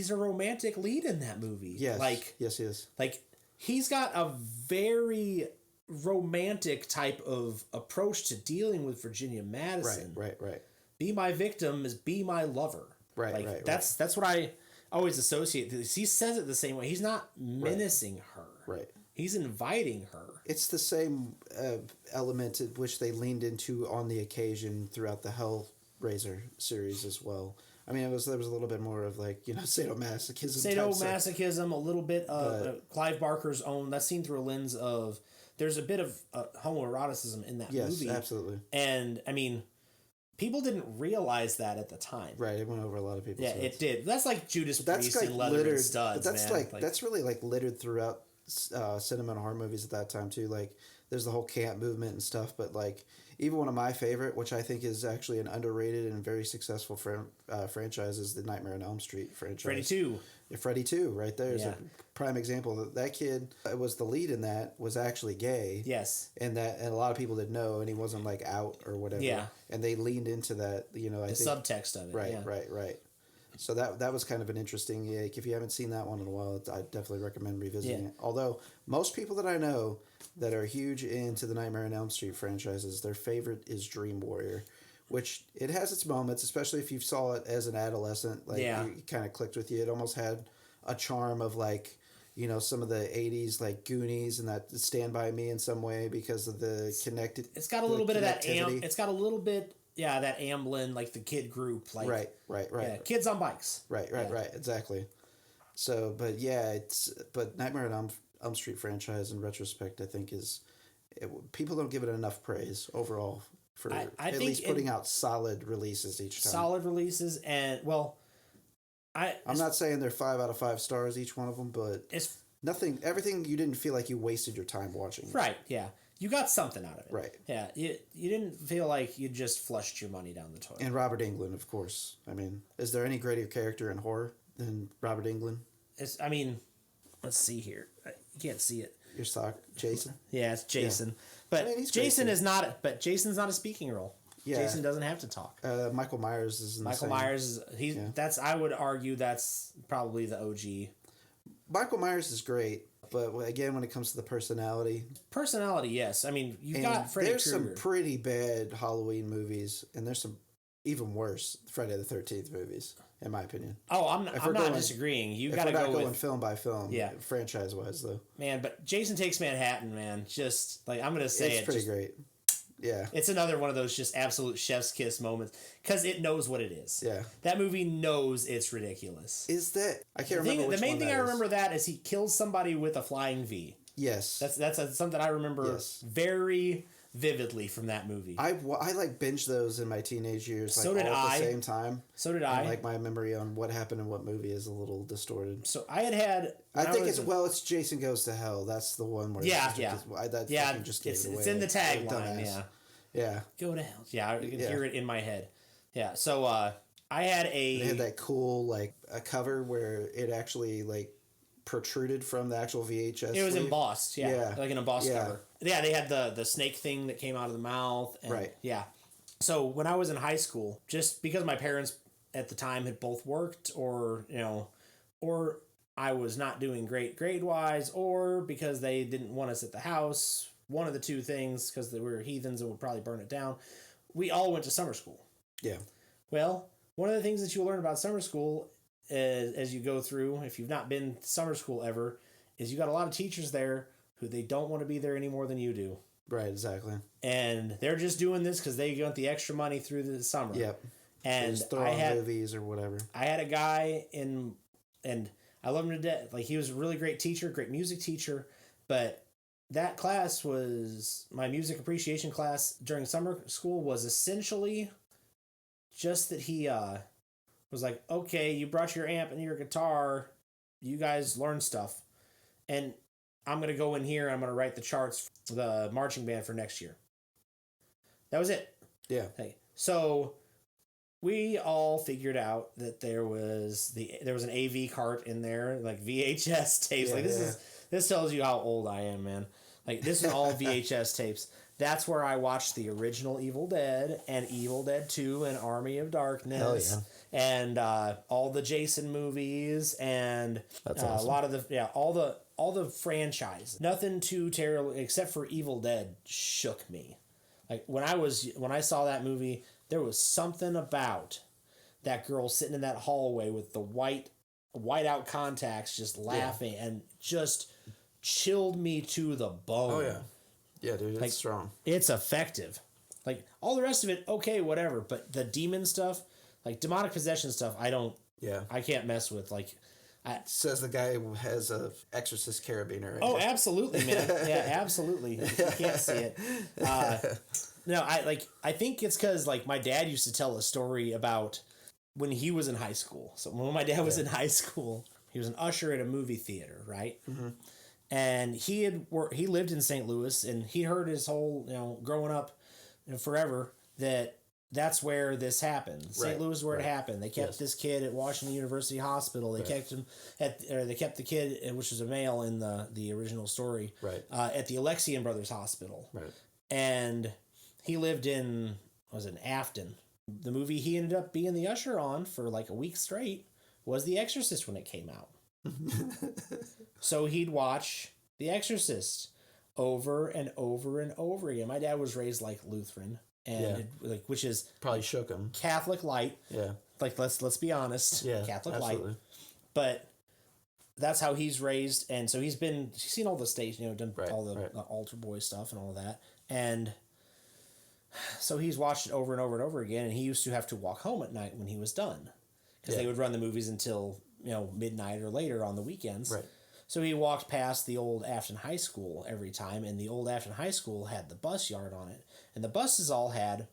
a romantic lead in that movie. Yes. Like, yes, he is. Like, he's got a very romantic type of approach to dealing with Virginia Madsen. Right. Be my victim is be my lover. Right. That's what I always associate this. He says it the same way. He's not menacing her. Right. He's inviting her. It's the same element at which they leaned into on the occasion throughout the Hellraiser series as well. I mean, there was a little bit more of, like, sadomasochism. Sadomasochism, a little bit of Clive Barker's own. That's seen through a lens of, there's a bit of homoeroticism in that movie. Yes, absolutely. And, I mean, people didn't realize that at the time. Right, it went over a lot of people's heads. It did. That's like Judas Priest and Leather and Studs, but that's man. That's really, like, littered throughout cinema and horror movies at that time, too. Like, there's the whole camp movement and stuff, but, like, even one of my favorite, which I think is actually an underrated and very successful franchise, is the Nightmare on Elm Street franchise. Freddy 2. Yeah, Freddy 2, right there is a prime example. That kid was the lead in that, was actually gay. Yes. And a lot of people didn't know, and he wasn't, like, out or whatever. Yeah. And they leaned into that, I think. The subtext of it. Right. So that was kind of an interesting, like, if you haven't seen that one in a while, I definitely recommend revisiting it. Although most people that I know that are huge into the Nightmare on Elm Street franchises, their favorite is Dream Warrior, which it has its moments, especially if you saw it as an adolescent. Like, it kind of clicked with you. It almost had a charm of, like, some of the 80s, like Goonies and that Stand By Me in some way, because of the connected. It's got a little bit of that it's got a little bit. Yeah, that Amblin, like the kid group, like right. Yeah, kids on bikes. Right, exactly. So, but Nightmare on Elm Street franchise, in retrospect, I think people don't give it enough praise overall for at least putting out solid releases each time. Solid releases, and I'm not saying they're 5 out of 5 stars each one of them, but everything you didn't feel like you wasted your time watching. Right. Yeah. you got something out of it. Right. Yeah, you didn't feel like you just flushed your money down the toilet. And Robert Englund, of course. I mean, is there any greater character in horror than Robert Englund? Let's see here. You can't see it. Your sock, Jason? Yeah, it's Jason. Yeah. But Jason's not a speaking role. Yeah. Jason doesn't have to talk. Michael Myers is that's I would argue that's probably the OG. Michael Myers is great, but again, when it comes to the personality, yes. I mean, you've got Freddy Krueger. There's some pretty bad Halloween movies, and there's some even worse Friday the 13th movies, in my opinion. Oh, I'm not disagreeing. You got to go going film by film, franchise wise though. Man, but Jason Takes Manhattan, man, just like I'm gonna say it's pretty great. Yeah, it's another one of those just absolute chef's kiss moments because it knows what it is. Yeah, that movie knows it's ridiculous. Is that I can't remember which the main one thing that I remember is. That is he kills somebody with a flying V. Yes, that's something I remember very vividly from that movie. I like binged those in my teenage years. Like, so did all I. At the same time. So did I. Like my memory on what happened in what movie is a little distorted. So I had. I think it's Jason Goes to Hell. That's the one where that just gave it away. It's in the tagline. Yeah. Go to hell. Yeah, I can hear it in my head. Yeah. So I had They had that cool like a cover where it actually like protruded from the actual VHS. It was embossed, like an embossed cover. Yeah, they had the snake thing that came out of the mouth. And, right. Yeah. So when I was in high school, just because my parents at the time had both worked, or I was not doing great grade wise, or because they didn't want us at the house, one of the two things, because they were heathens and would probably burn it down, we all went to summer school. Yeah. Well, one of the things that you'll learn about summer school as you go through, if you've not been to summer school ever, is you got a lot of teachers there who they don't want to be there any more than you do. Right, exactly. And they're just doing this because they want the extra money through the summer. Yep. And just throw on movies or whatever. I had a guy and I love him to death. Like, he was a really great teacher, great music teacher, but that class was, my music appreciation class during summer school was essentially just that he was like, okay, you brought your amp and your guitar, you guys learn stuff, and I'm going to go in here and I'm going to write the charts for the marching band for next year. That was it. Yeah. Hey, so we all figured out that there was an AV cart in there, like VHS tapes. Yeah, like this tells you how old I am, man. Like, this is all VHS tapes. That's where I watched the original Evil Dead and Evil Dead 2 and Army of Darkness. Hell yeah. And all the Jason movies and That's awesome. A lot of all the franchise. Nothing too terrible except for Evil Dead shook me. Like, when I saw that movie, there was something about that girl sitting in that hallway with the white out contacts just laughing and just chilled me to the bone. Oh yeah. Yeah, dude, it's strong. It's effective. Like, all the rest of it, okay, whatever. But the demon stuff, like demonic possession stuff, I can't mess with. Like, says the guy who has a Exorcist carabiner. Oh, absolutely, man. Yeah, absolutely. You can't see it. No, I think it's because, like, my dad used to tell a story about when he was in high school. So when my dad was in high school, he was an usher at a movie theater, right? Mm-hmm. And he lived in St. Louis, and he heard his whole, growing up, forever, that's where this happened. St. Louis is where it happened. They kept this kid at Washington University Hospital. They kept him they kept the kid, which was a male in the original story, at the Alexian Brothers Hospital. Right. And he lived in Afton. The movie he ended up being the usher on for like a week straight was The Exorcist when it came out. So he'd watch The Exorcist over and over and over again. My dad was raised like Lutheran, and which is probably shook him. Catholic light. Yeah. Like, let's be honest. Yeah. Catholic light. But that's how he's raised, and so he's seen all the stage, done all the altar boy stuff and all of that, and so he's watched it over and over and over again. And he used to have to walk home at night when he was done, because they would run the movies until midnight or later on the weekends. Right. So he walked past the old Afton High School every time, and the old Afton High School had the bus yard on it, and the buses all had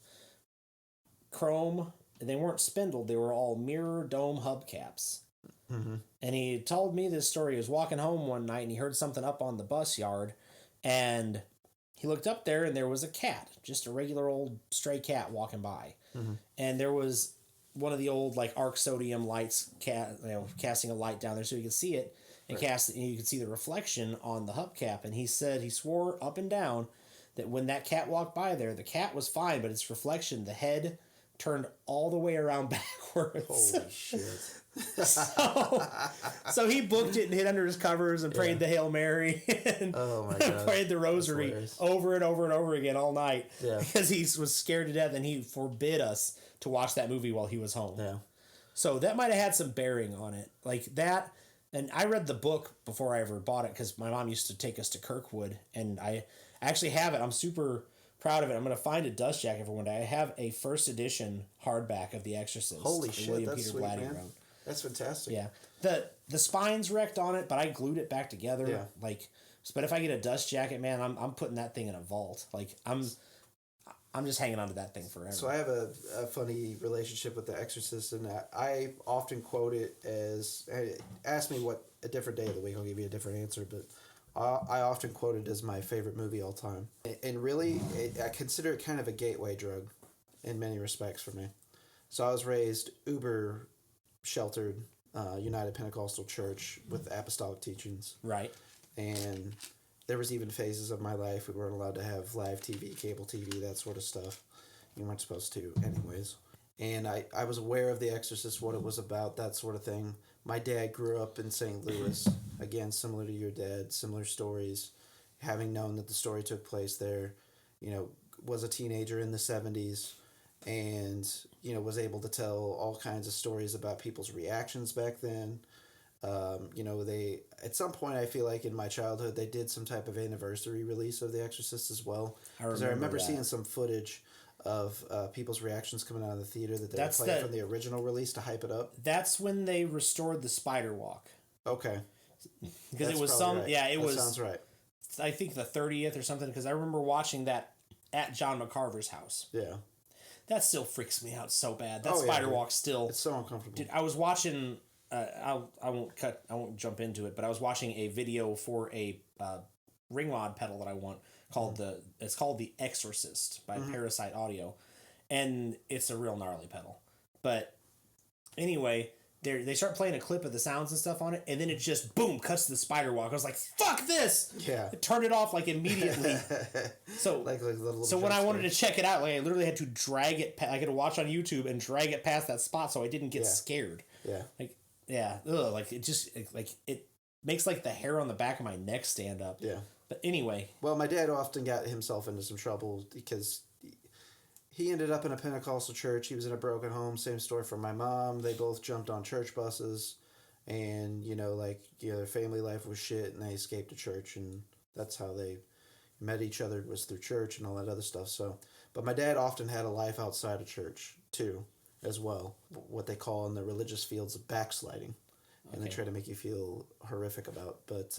chrome. They weren't spindled; they were all mirror dome hubcaps. Mm-hmm. And he told me this story. He was walking home one night, and he heard something up on the bus yard, and he looked up there and there was a cat, just a regular old stray cat walking by. Mm-hmm. And there was one of the old like arc sodium lights casting a light down there so you could see it and you could see the reflection on the hubcap. And he said he swore up and down that when that cat walked by there, the cat was fine, but its reflection, the head turned all the way around backwards. Holy shit. So he booked it and hid under his covers and prayed the Hail Mary and prayed the rosary over and over and over again all night because he was scared to death, and he forbid us to watch that movie while he was home. Yeah. So that might have had some bearing on it. Like that, and I read the book before I ever bought it because my mom used to take us to Kirkwood, and I actually have it. I'm super proud of it. I'm going to find a dust jacket for one day. I have a first edition hardback of The Exorcist. Holy shit, William that's Peter sweet, Blatty man. wrote. That's fantastic. Yeah. The spine's wrecked on it, but I glued it back together. Yeah. Like, but if I get a dust jacket, man, I'm putting that thing in a vault. Like I'm just hanging on to that thing forever. So I have a funny relationship with The Exorcist, and I often quote it as, ask me what a different day of the week, I'll give you a different answer, but I often quote it as my favorite movie all time. And really, I consider it kind of a gateway drug in many respects for me. So I was raised uber sheltered, United Pentecostal Church with apostolic teachings. Right. And there was even phases of my life we weren't allowed to have live TV, cable TV, that sort of stuff. You weren't supposed to anyways. And I was aware of The Exorcist, what it was about, that sort of thing. My dad grew up in St. Louis. Again, similar to your dad, similar stories. Having known that the story took place there, was a teenager in the 70s and, was able to tell all kinds of stories about people's reactions back then. They, at some point, I feel like in my childhood, they did some type of anniversary release of The Exorcist as well. Because I remember seeing some footage of people's reactions coming out of the theater that they were playing from the original release to hype it up. That's when they restored the spider walk. Okay. Because it was some, right. it was. Sounds right. I think the 30th or something. Because I remember watching that at John McCarver's house. Yeah. That still freaks me out so bad. That spider walk still. It's so uncomfortable. Dude, I was watching. I won't jump into it, but I was watching a video for a ring mod pedal that I want called it's called The Exorcist by Parasite Audio, and it's a real gnarly pedal. But anyway, they start playing a clip of the sounds and stuff on it, and then it just boom cuts to the spider walk. I was like, "Fuck this!" Yeah, I turned it off like immediately. So when I wanted to check it out, like I literally had to drag it. I had to watch on YouTube and drag it past that spot so I didn't get scared. Yeah, it makes like the hair on the back of my neck stand up. Yeah. But anyway. Well, my dad often got himself into some trouble because he ended up in a Pentecostal church. He was in a broken home. Same story for my mom. They both jumped on church buses, and their family life was shit, and they escaped to church, and that's how they met each other, was through church and all that other stuff. So, but my dad often had a life outside of church too, as well. What they call in the religious fields of backsliding, and they try to make you feel horrific about. But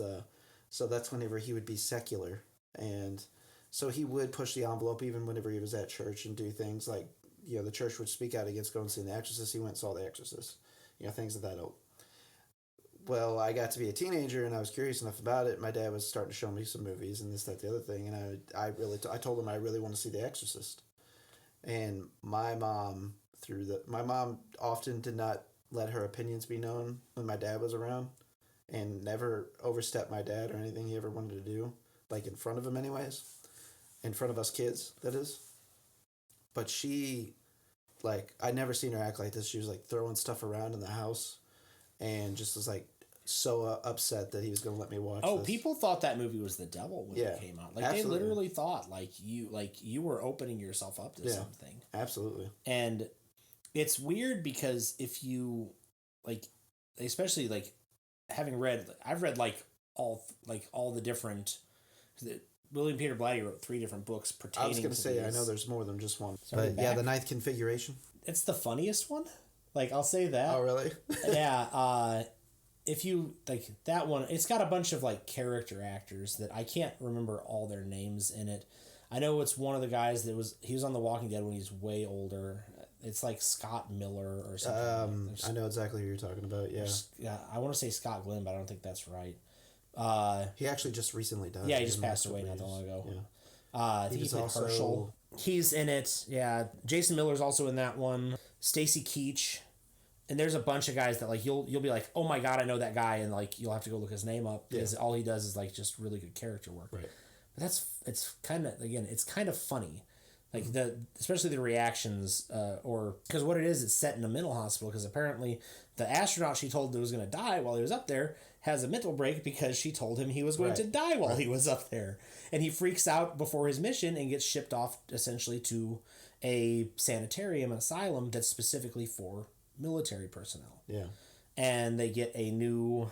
so that's whenever he would be secular, and so he would push the envelope even whenever he was at church and do things like, the church would speak out against going and seeing The Exorcist. He went and saw The Exorcist, things of that ilk. Well, I got to be a teenager and I was curious enough about it. My dad was starting to show me some movies and this, that, the other thing, and I told him I really want to see The Exorcist, and my mom often did not let her opinions be known when my dad was around, and never overstepped my dad or anything he ever wanted to do, like in front of him anyways. In front of us kids, that is. But she, I never seen her act like this. She was throwing stuff around in the house and just was so upset that he was going to let me watch this. People thought that movie was the devil when it came out. Absolutely. They literally thought you were opening yourself up to something. Absolutely. And it's weird because if you especially having read, I've read all the different. William Peter Blatty wrote 3 different books pertaining. I was going to say, I know there's more than just one. But the Ninth Configuration. It's the funniest one. I'll say that. Oh, really? Yeah. If you that one, it's got a bunch of character actors that I can't remember all their names in it. I know it's one of the guys he was on The Walking Dead when he's way older. It's Scott Miller or something. I know exactly who you're talking about. Yeah. I want to say Scott Glenn, but I don't think that's right. He actually just recently died. Yeah, he just passed away not that long ago. I think he played Herschel. He's in it. Yeah, Jason Miller's also in that one. Stacy Keach. And there's a bunch of guys that like you'll be like, oh my god, I know that guy, and like you'll have to go look his name up because all he does is like just really good character work. Right. But it's kind of funny, like especially the reactions, or because what it is, it's set in a mental hospital because apparently the astronaut she told that was going to die while he was up there has a mental break because she told him he was going to die while he was up there, and he freaks out before his mission and gets shipped off essentially to a sanitarium, an asylum that's specifically for military personnel. Yeah. And they get a new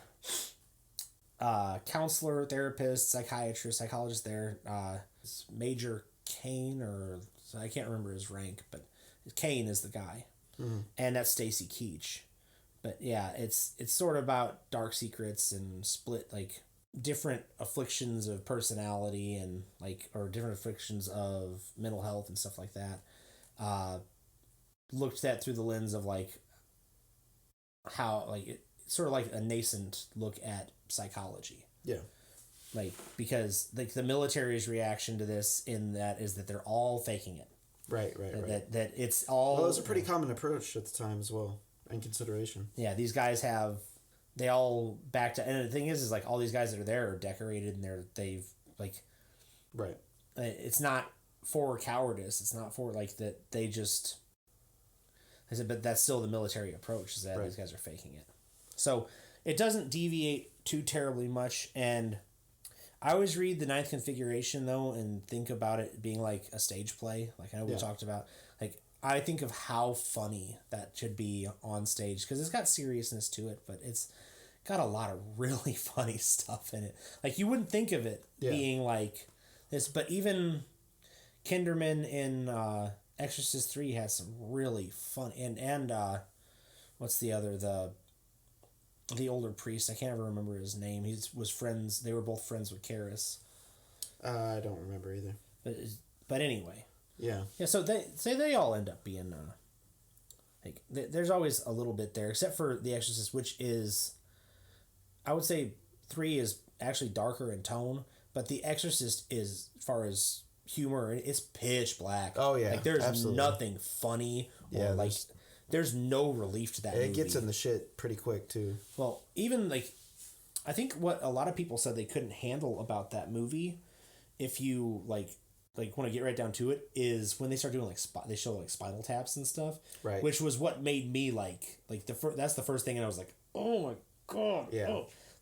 counselor, therapist, psychiatrist, psychologist there. Major Kane, or I can't remember his rank, but Kane is the guy. Mm-hmm. And that's Stacy Keach. But yeah, it's sort of about dark secrets and split, like different afflictions of personality and like, or different afflictions of mental health and stuff like that. Looked at through the lens of like how like it sort of like a nascent look at psychology. Yeah. Like because like the military's reaction to this in that is that they're all faking it. Right. That it's all. Well, it was a pretty common approach at the time as well, in consideration. Yeah, these guys they all back to, and the thing is like all these guys that are there are decorated and they've like. Right. It's not for cowardice. It's not for like that they just. I said, but that's still the military approach, is that these guys are faking it. So it doesn't deviate too terribly much. And I always read the Ninth Configuration, though, and think about it being like a stage play. Like I know we talked about. Like I think of how funny that should be on stage because it's got seriousness to it, but it's got a lot of really funny stuff in it. Like you wouldn't think of it being like this, but even Kinderman in Exorcist 3 has some really fun and what's the other, the older priest, I can't ever remember his name. They were both friends with Karras. I don't remember either. But anyway. Yeah. Yeah, so they all end up being like there's always a little bit there except for The Exorcist, which is, I would say 3 is actually darker in tone, but The Exorcist is, as far as humor, it's pitch black. Oh yeah, like there's nothing funny or like there's no relief to that movie. It gets in the shit pretty quick too. Well, even like I think what a lot of people said they couldn't handle about that movie, if you like want to get right down to it, is when they start doing they show like Spinal Taps and stuff, right? Which was what made me like that's the first thing, and I was like, oh my god,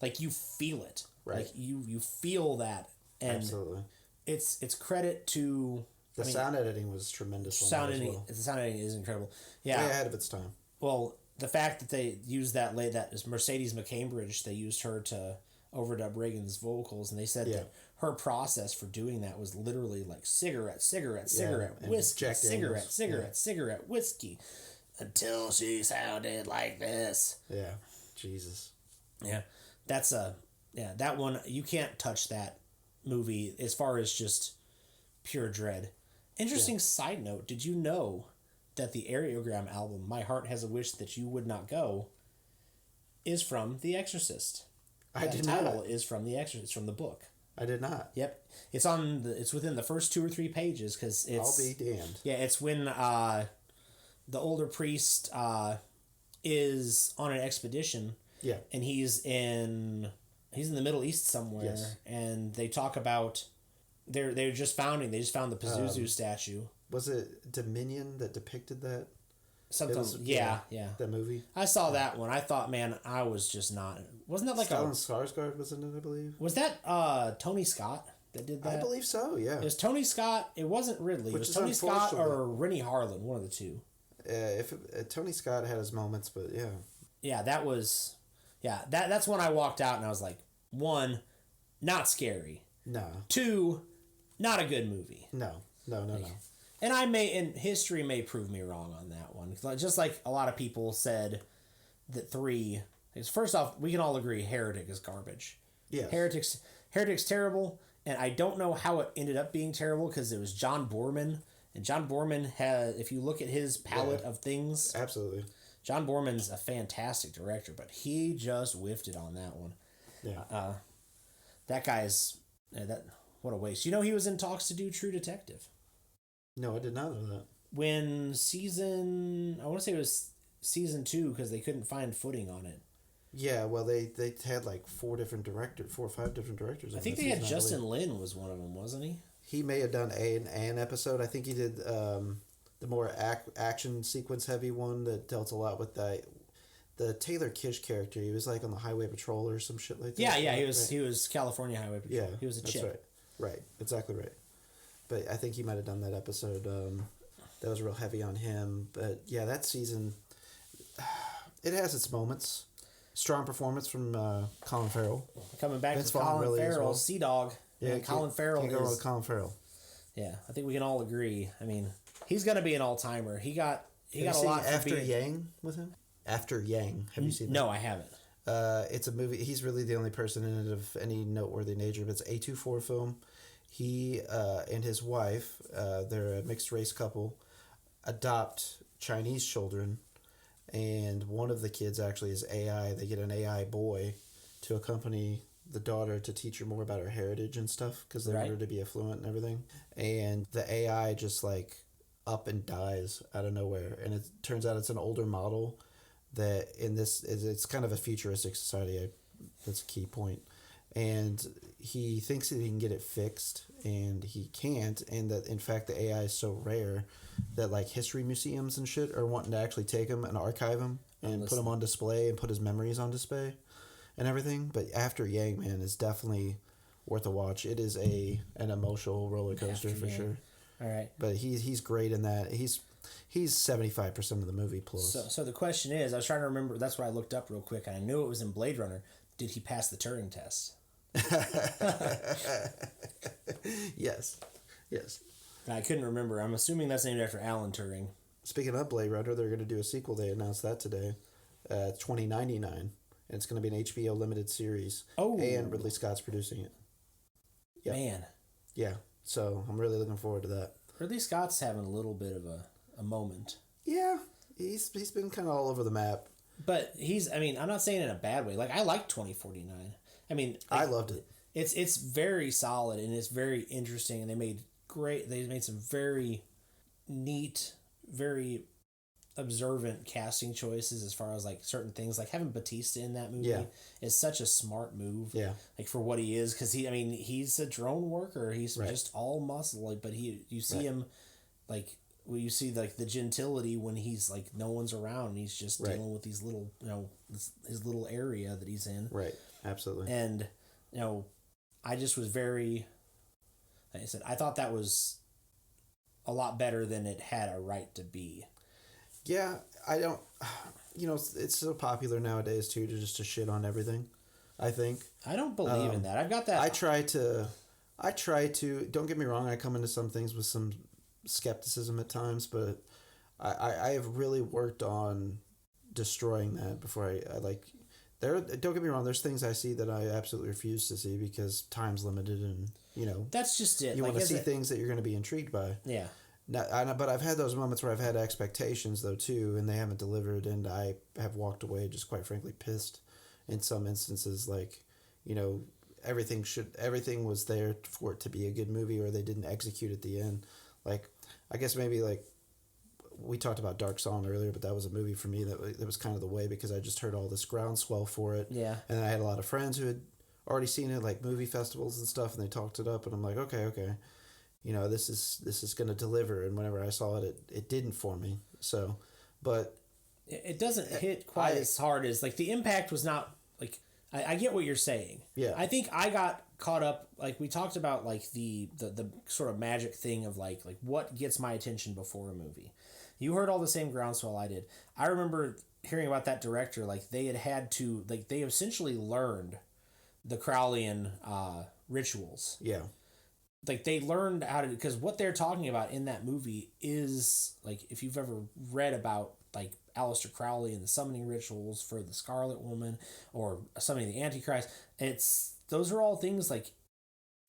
like you feel it, right? Like you feel that, and absolutely. It's credit to the sound editing was tremendous. The sound editing is incredible. Yeah, way ahead of its time. Well, the fact that they used that is Mercedes McCambridge, they used her to overdub Reagan's vocals, and they said that her process for doing that was literally like cigarette, whiskey, cigarette, whiskey, until she sounded like this. Yeah, Jesus. Yeah, that one, you can't touch that movie as far as just pure dread. Interesting side note, did you know that the Areogram album, My Heart Has a Wish That You Would Not Go, is from The Exorcist? I did not. The title not. is from The Exorcist, from the book. I did not. Yep. It's within the first 2 or 3 pages because it's... I'll be damned. Yeah, it's when the older priest is on an expedition. Yeah. And he's in the Middle East somewhere, and they talk about they just found the Pazuzu statue. Was it Dominion that depicted that? Something, that movie. I saw that one. I thought, man, I was just not. Wasn't that like Stellan Skarsgård was in it, I believe. Was that Tony Scott that did that? I believe so. Yeah. It was Tony Scott. It wasn't Ridley. It was Tony Scott or Rennie Harlan, one of the two. Tony Scott had his moments, but yeah. Yeah, that was. Yeah, that's when I walked out and I was like, 1, not scary. No. 2, not a good movie. No. And history may prove me wrong on that one. Just like a lot of people said that 3 is, first off, we can all agree Heretic is garbage. Yeah. Heretic's terrible, and I don't know how it ended up being terrible because it was John Boorman, and John Boorman if you look at his palette of things, absolutely. John Boorman's a fantastic director, but he just whiffed it on that one. Yeah. That guy's what a waste. You know, he was in talks to do True Detective. No, I did not know that. When I want to say it was season 2 because they couldn't find footing on it. Yeah, well, they had like 4 or 5 different directors. I think they had Justin Lin was one of them, wasn't he? He may have done an episode. I think he did the more action sequence heavy one that dealt a lot with the Taylor Kish character. He was like on the Highway Patrol or some shit like that. Yeah, he was California Highway Patrol. Yeah, he was a that's chip. Right, exactly right. But I think he might have done that episode. That was real heavy on him. But yeah, that season, it has its moments. Strong performance from Colin Farrell. Coming back to Colin Farrell, Sea Dog. Yeah, Colin Farrell can't go wrong with Colin Farrell. Yeah, I think we can all agree. I mean, he's gonna be an all timer. He got a lot. After Yang with him. After Yang, have you seen that? No, I haven't. It's a movie. He's really the only person in it of any noteworthy nature. But it's an A24 film. He and his wife, they're a mixed race couple, adopt Chinese children, and one of the kids actually is AI. They get an AI boy to accompany the daughter to teach her more about her heritage and stuff because they want her to be affluent and everything. And the AI just like up and dies out of nowhere, and it turns out it's an older model that in this it's kind of a futuristic society. That's a key point. And he thinks that he can get it fixed, and he can't, and that in fact the AI is so rare that like history museums and shit are wanting to actually take him and archive him and put him on display and put his memories on display and everything. But After Yang, man, is definitely worth a watch. It is an emotional roller coaster for sure. All right, but he's great in that. He's 75% of the movie plus. So the question is, I was trying to remember. That's what I looked up real quick, and I knew it was in Blade Runner. Did he pass the Turing test? Yes. I couldn't remember. I'm assuming that's named after Alan Turing. Speaking of Blade Runner, they're going to do a sequel. They announced that today, 2099, and it's going to be an HBO limited series. Oh, and Ridley Scott's producing it. Yep. Man. Yeah. So I'm really looking forward to that. Ridley Scott's having a little bit of a moment. Yeah, he's been kind of all over the map. But I'm not saying in a bad way. Like, I like 2049. I mean, I loved it. It's very solid and it's very interesting, and they made some very neat, very observant casting choices as far as like certain things, like having Batista in that movie is such a smart move. Yeah, like for what he is, because he's a drone worker. He's just all muscle, like, but you see him like. Well, you see like the gentility when he's like no one's around and he's just dealing with these little his little area that he's in. Right. Absolutely. And I just was very, like I said, I thought that was a lot better than it had a right to be. Yeah, I don't. It's so popular nowadays too to shit on everything. I think I don't believe in that. I've got that. I try to. Don't get me wrong. I come into some things with some skepticism at times, but I have really worked on destroying that before I like there. Don't get me wrong, there's things I see that I absolutely refuse to see because time's limited, and that's just it. You want to see things that you're going to be intrigued by. Yeah. But I've had those moments where I've had expectations though too, and they haven't delivered, and I have walked away just quite frankly pissed in some instances. Like, everything was there for it to be a good movie, or they didn't execute at the end. Like, I guess maybe like we talked about Dark Song earlier, but that was a movie for me that was kind of the way, because I just heard all this groundswell for it. Yeah. And I had a lot of friends who had already seen it, like movie festivals and stuff, and they talked it up, and I'm like, okay. This is going to deliver. And whenever I saw it, it didn't for me. So, but it doesn't hit quite as hard as like the impact was not like, I get what you're saying. Yeah. I think I got caught up, like we talked about, like the sort of magic thing of like what gets my attention before a movie. You heard all the same groundswell I did. I remember hearing about that director, like they had to, like they essentially learned the Crowleyan rituals. Yeah. Like they learned how to, because what they're talking about in that movie is like, if you've ever read about like Aleister Crowley and the summoning rituals for the Scarlet Woman or summoning the Antichrist, those are all things like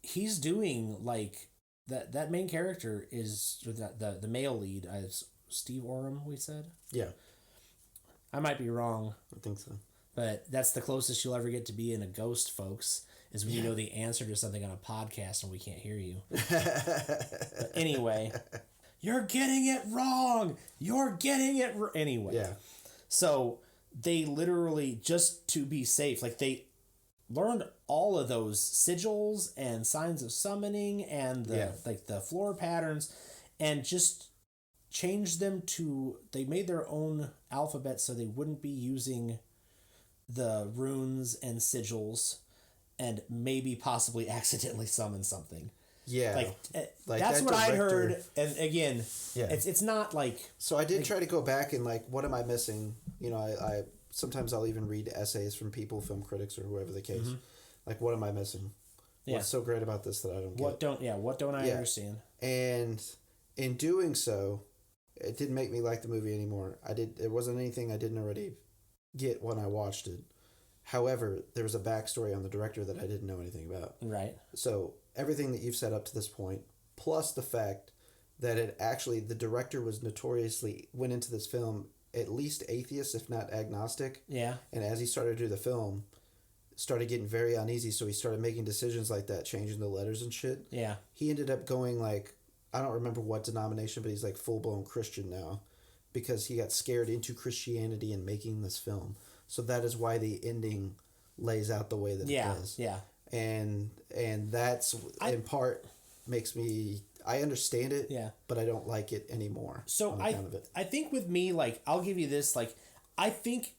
he's doing. Like that main character is the male lead is Steve Oram, we said. Yeah, I might be wrong. I think so. But that's the closest you'll ever get to being a ghost, folks, is when you know the answer to something on a podcast and we can't hear you. But anyway, you're getting it wrong. Anyway. Yeah. So they literally, just to be safe, like they learned all of those sigils and signs of summoning and the floor patterns and just changed them to, they made their own alphabet so they wouldn't be using the runes and sigils and maybe possibly accidentally summon something. Yeah. Like that's what I heard. And again, it's not like... So I did try to go back and like, what am I missing? You know, I sometimes I'll even read essays from people, film critics or whoever the case. Like, what am I missing? What's so great about this that I don't get? What don't I understand? And in doing so, it didn't make me like the movie anymore. It wasn't anything I didn't already get when I watched it. However, there was a backstory on the director that I didn't know anything about. Right. So everything that you've said up to this point, plus the fact that the director was notoriously, went into this film at least atheist, if not agnostic. Yeah. And as he started to do the film, started getting very uneasy, so he started making decisions like that, changing the letters and shit. Yeah. He ended up going like, I don't remember what denomination, but he's like full-blown Christian now because he got scared into Christianity in making this film. So that is why the ending lays out the way that it does. Yeah. And that's in part makes me, I understand it, but I don't like it anymore. So I think with me, like, I'll give you this, like, I think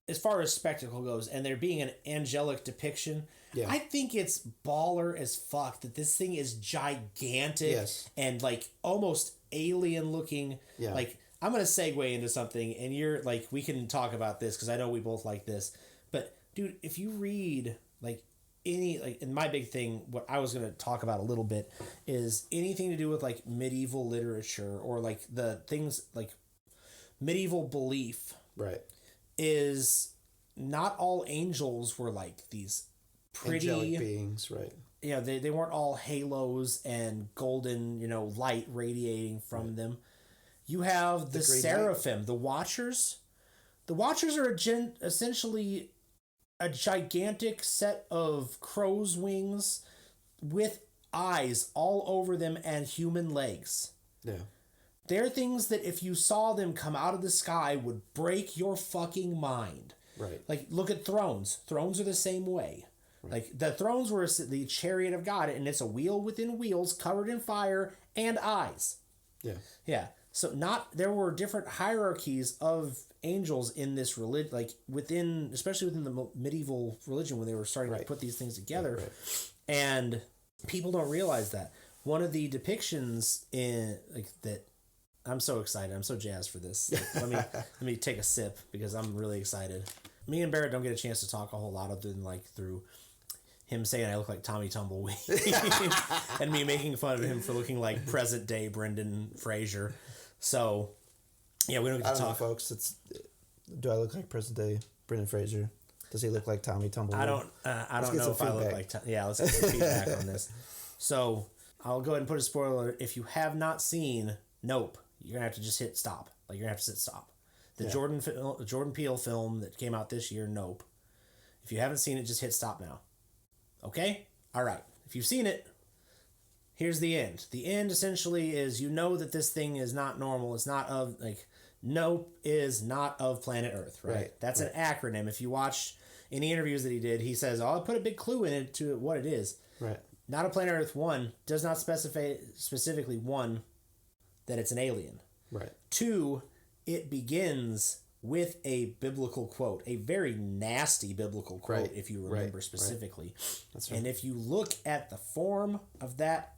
as far as spectacle goes and there being an angelic depiction, I think it's baller as fuck that this thing is gigantic and like almost alien looking. Yeah. Like, I'm going to segue into something and you're like, we can talk about this because I know we both like this. But dude, if you read like any, like, and my big thing, what I was going to talk about a little bit is anything to do with like medieval literature or like the things like medieval belief. Right. Is not all angels were like these pretty angelic beings, right? Yeah, they weren't all halos and golden, light radiating from them. You have the seraphim, the Watchers. The Watchers are essentially a gigantic set of crow's wings with eyes all over them and human legs. Yeah. They're things that if you saw them come out of the sky would break your fucking mind. Right. Like, look at thrones. Thrones are the same way. Right. Like, the thrones were the chariot of God, and it's a wheel within wheels covered in fire and eyes. Yeah. Yeah. So there were different hierarchies of angels in this religion, like especially within the medieval religion when they were starting to put these things together. Right. And people don't realize that. One of the depictions that, I'm so excited. I'm so jazzed for this. Like, let me take a sip because I'm really excited. Me and Barrett don't get a chance to talk a whole lot other than like through him saying I look like Tommy Tumbleweed and me making fun of him for looking like present day Brendan Fraser. So yeah, we don't get to talk. Know, folks. Do I look like present day Brendan Fraser? Does he look like Tommy Tumbleweed? I don't know if I look like let's get some feedback on this. So I'll go ahead and put a spoiler alert. If you have not seen Nope, you're going to have to just hit stop. Like, you're going to have to hit stop. The Jordan Peele film that came out this year, Nope. If you haven't seen it, just hit stop now. Okay? All right. If you've seen it, here's the end. The end essentially is that this thing is not normal. It's not of, Nope is not of planet Earth, right? That's an acronym. If you watch any interviews that he did, he says, I'll put a big clue in it to what it is. Right. Not of planet Earth, one, does not specify specifically, one, that it's an alien. Right. Two, it begins with a biblical quote, a very nasty biblical quote, if you remember specifically. Right. That's right. And if you look at the form of that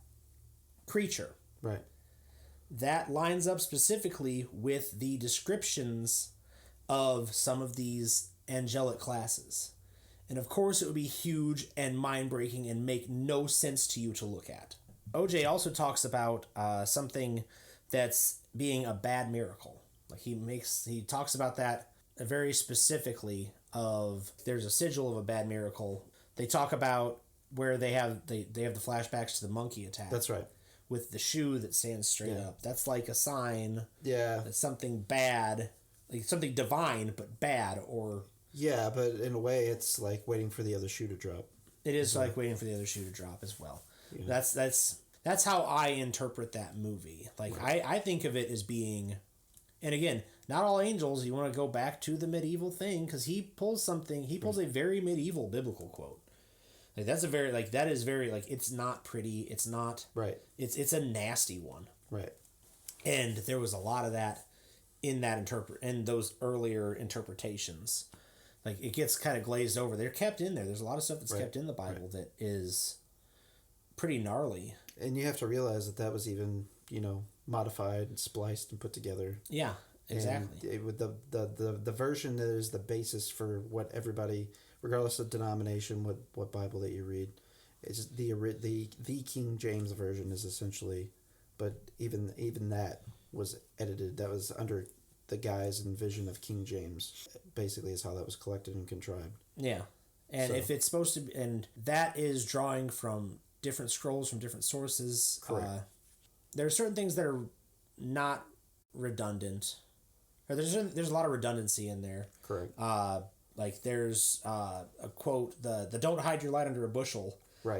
creature, that lines up specifically with the descriptions of some of these angelic classes. And of course, it would be huge and mind-breaking and make no sense to you to look at. OJ also talks about something that's being a bad miracle. Like he talks about that very specifically of there's a sigil of a bad miracle. They talk about where they have the flashbacks to the monkey attack. That's right. With the shoe that stands straight up. That's like a sign that something bad, like something divine but bad or Yeah, but in a way, it's like waiting for the other shoe to drop. It is like waiting for the other shoe to drop as well. Yeah. That's how I interpret that movie. Like, right. I think of it as being, and again, not all angels. You want to go back to the medieval thing because he pulls a very medieval biblical quote. Like, that is very, like, it's not pretty. It's not right. It's a nasty one. Right. And there was a lot of that in those earlier interpretations. Like, it gets kind of glazed over. They're kept in there. There's a lot of stuff that's kept in the Bible that is pretty gnarly. And you have to realize that was even, modified and spliced and put together. Yeah, exactly. And with the version that is the basis for what everybody, regardless of denomination, what Bible that you read, is the King James version is essentially, but even that was edited. That was under the guise and vision of King James, basically, is how that was collected and contrived. Yeah. And if it's supposed to be, and that is drawing from different scrolls from different sources. Correct. There are certain things that are not redundant, or there's a lot of redundancy in there. Correct. Like there's a quote, the "Don't hide your light under a bushel"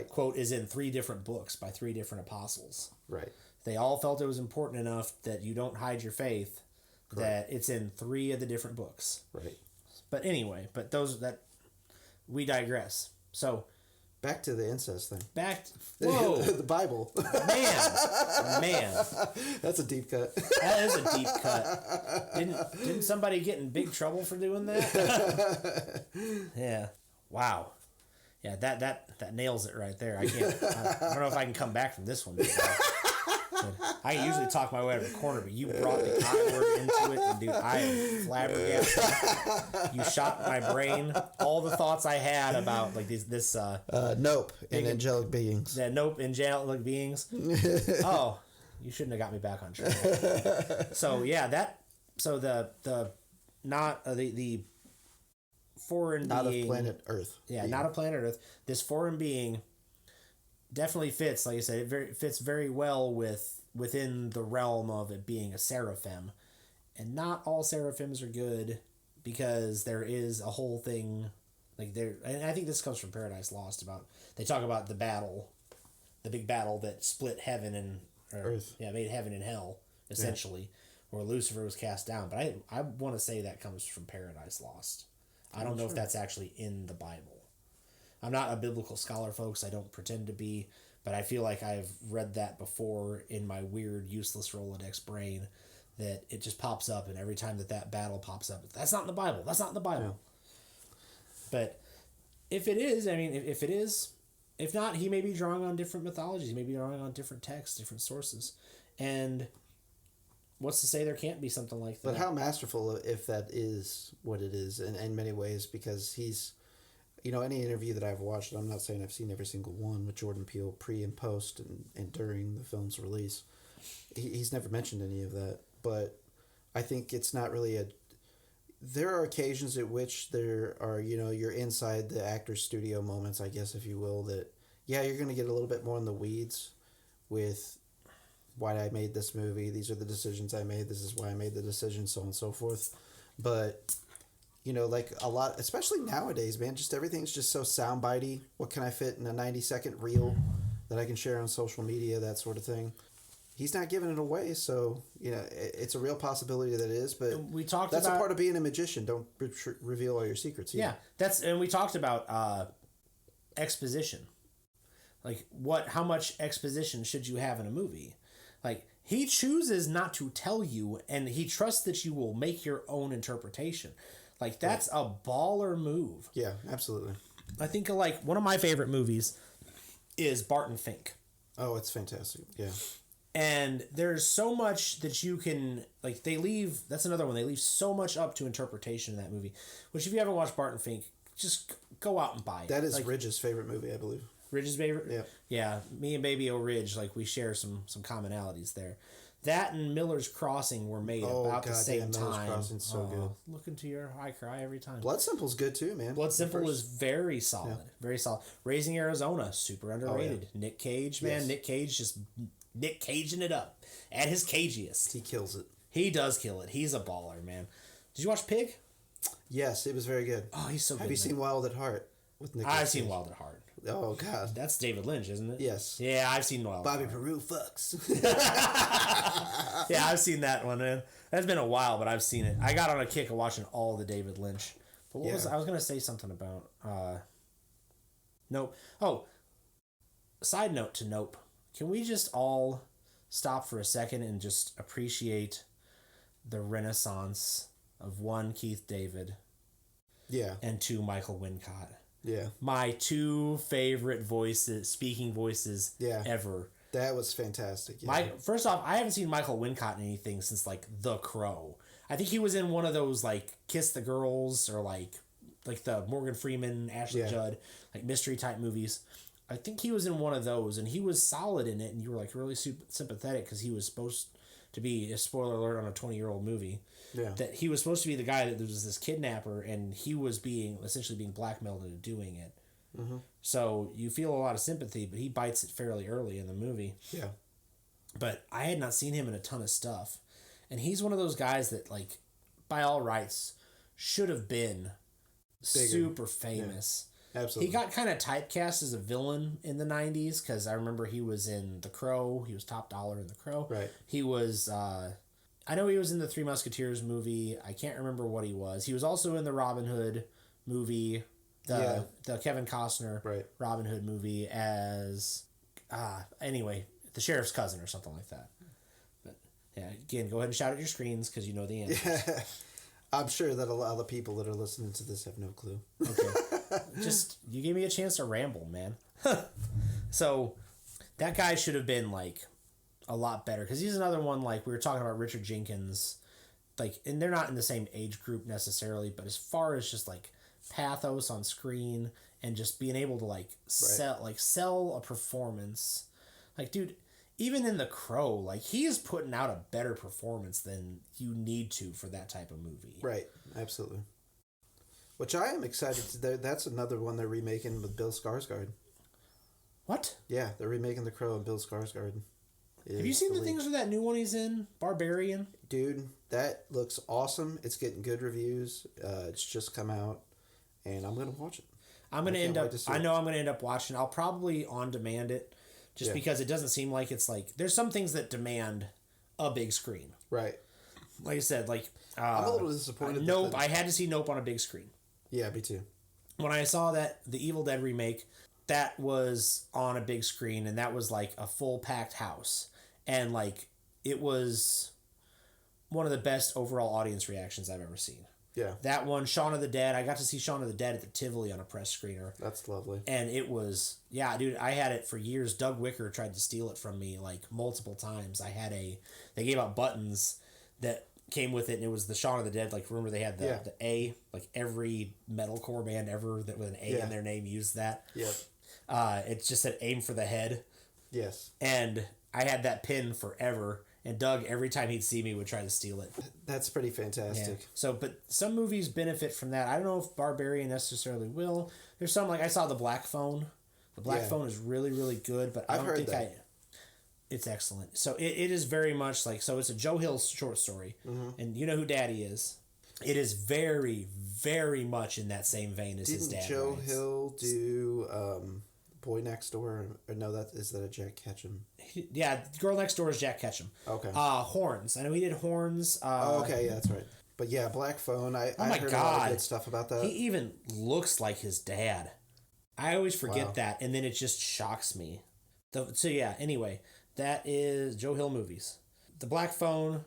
quote is in 3 different books by 3 different apostles. Right. They all felt it was important enough that you don't hide your faith. Correct. That it's in 3 of the different books. Right. But anyway, we digress. So back to the incest thing. Whoa. The Bible. Man. That's a deep cut. That is a deep cut. Didn't somebody get in big trouble for doing that? Yeah. Wow. Yeah, that nails it right there. I don't know if I can come back from this one. I can usually talk my way out of the corner, but you brought the I word into it, and dude, I am flabbergasted. You shot my brain. All the thoughts I had about like this nope, and angelic beings. Yeah, nope, angelic beings. Oh, you shouldn't have got me back on track. So yeah, the foreign not being, of planet Earth. Yeah, not of planet Earth. This foreign being definitely fits, like you said, it fits very well within the realm of it being a seraphim. And not all seraphims are good, because there is a whole thing, and I think this comes from Paradise Lost, they talk about the big battle that split heaven and Earth. Yeah, made heaven and hell, essentially, where Lucifer was cast down. But I want to say that comes from Paradise Lost. I don't know if that's actually in the Bible. I'm not a biblical scholar, folks. I don't pretend to be, but I feel like I've read that before in my weird, useless Rolodex brain, that it just pops up, and every time that battle pops up, that's not in the Bible. That's not in the Bible. Yeah. But if it is, if it is, if not, he may be drawing on different mythologies. He may be drawing on different texts, different sources. And what's to say there can't be something like that? But how masterful if that is what it is in many ways, because he's... any interview that I've watched, I'm not saying I've seen every single one with Jordan Peele pre and post and during the film's release, he's never mentioned any of that. But I think it's not really there are occasions at which there are, you're inside the actor's studio moments, I guess, if you will, that, yeah, you're going to get a little bit more in the weeds with why I made this movie. These are the decisions I made. This is why I made the decision, so on and so forth. But... like a lot, especially nowadays, man, just everything's just so soundbitey. What can I fit in a 90-second reel that I can share on social media, that sort of thing. He's not giving it away, so, it's a real possibility that it is, but that's a part of being a magician. Don't reveal all your secrets. Either. Yeah, and we talked about exposition. Like, how much exposition should you have in a movie? Like, he chooses not to tell you, and he trusts that you will make your own interpretation. Like, that's a baller move. Yeah, absolutely. I think, one of my favorite movies is Barton Fink. Oh, it's fantastic. Yeah. And there's so much that you can, that's another one. They leave so much up to interpretation in that movie. Which, if you haven't watched Barton Fink, just go out and buy it. That is Ridge's favorite movie, I believe. Ridge's favorite? Yeah. Yeah, me and Baby O Ridge, we share some commonalities there. That and Miller's Crossing were made about the same time. Miller's Crossing's so good. Look into your eye, cry every time. Blood Simple's good too, man. Blood Simple is very solid. Yeah. Very solid. Raising Arizona, super underrated. Oh, yeah. Nick Cage, man. Yes. Nick Cage just Nick Caging it up at his cagiest. He kills it. He does kill it. He's a baller, man. Did you watch Pig? Yes, it was very good. Oh, he's so good. Have you seen Wild at Heart with Nicolas I've seen Cage? Wild at Heart. Oh God, That's David Lynch, isn't it? yes. Yeah, I've seen Wild. Bobby Peru fucks. Yeah, I've seen that one, man. That's been a while, but I've seen it. I got on a kick of watching all the David Lynch. But what was I was gonna say something about Nope. Oh, side note to Nope. Can we just all stop for a second and just appreciate the renaissance of one, Keith David, Yeah. and two, Michael Wincott. Yeah. My two favorite speaking voices Yeah. ever. That was fantastic. Yeah. First off, I haven't seen Michael Wincott in anything since like The Crow. I think he was in one of those like Kiss the Girls or like the Morgan Freeman, Ashley Judd, like mystery type movies. I think he was in one of those, and he was solid in it, and you were like really sympathetic because he was supposed to be, a spoiler alert on a 20-year-old movie, that he was supposed to be the guy that there was this kidnapper, and he was essentially being blackmailed into doing it. Mm-hmm. So you feel a lot of sympathy, but he bites it fairly early in the movie. Yeah. But I had not seen him in a ton of stuff, and he's one of those guys that, like, by all rights, should have been super famous. Yeah. Absolutely. He got kind of typecast as a villain in the 90s because I remember he was in The Crow. He was top dollar in The Crow. Right. He was, I know he was in the Three Musketeers movie. I can't remember what he was. He was also in the Robin Hood movie, the Kevin Costner Robin Hood movie as, anyway, the sheriff's cousin or something like that. But yeah, again, go ahead and shout at your screens because you know the answer. I'm sure that a lot of the people that are listening to this have no clue. Okay. Just, you gave me a chance to ramble, man. So, that guy should have been, like, a lot better. Because he's another one, like, we were talking about Richard Jenkins. Like, and they're not in the same age group necessarily, but as far as just, like, pathos on screen and just being able to, like, sell a performance. Like, dude, even in The Crow, like, he is putting out a better performance than you need to for that type of movie. Right. Absolutely. Which I am excited to. That's another one they're remaking with Bill Skarsgård. What? Yeah, they're remaking The Crow and Bill Skarsgård. Have you seen the things with that new one he's in? Barbarian? Dude, that looks awesome. It's getting good reviews. It's just come out, and I'm going to watch it. I know I'm going to end up watching. I'll probably on demand it, just because it doesn't seem like it's like... There's some things that demand a big screen. Right. Like I said, like... I'm a little disappointed. Nope, I had to see Nope on a big screen. Yeah, me too. When I saw that, the Evil Dead remake, that was on a big screen, and that was like a full packed house. And like, it was one of the best overall audience reactions I've ever seen. Yeah. That one, Shaun of the Dead, I got to see Shaun of the Dead at the Tivoli on a press screener. That's lovely. And it was, yeah, dude, I had it for years. Doug Wicker tried to steal it from me like multiple times. They gave out buttons that came with it, and it was the Shaun of the Dead. Like, remember they had the A, like every metalcore band ever that with an A in their name used that. Yep. It just said aim for the head. Yes. And I had that pin forever, and Doug, every time he'd see me, would try to steal it. That's pretty fantastic. Yeah. So, but some movies benefit from that. I don't know if Barbarian necessarily will. There's some, like I saw The Black Phone. The Black Phone is really, really good, but I've heard that. It's excellent. So it is very much like, so it's a Joe Hill short story, and you know who Daddy is. It is very, very much in that same vein as his dad. Didn't Joe Hill do Boy Next Door? Or no, is that a Jack Ketchum? Yeah, Girl Next Door is Jack Ketchum. Okay. Horns. I know he did Horns. Okay, yeah, that's right. But yeah, Black Phone. I heard a lot of good stuff about that. He even looks like his dad. I always forget that, and then it just shocks me. So yeah, anyway, that is Joe Hill movies. The Black Phone.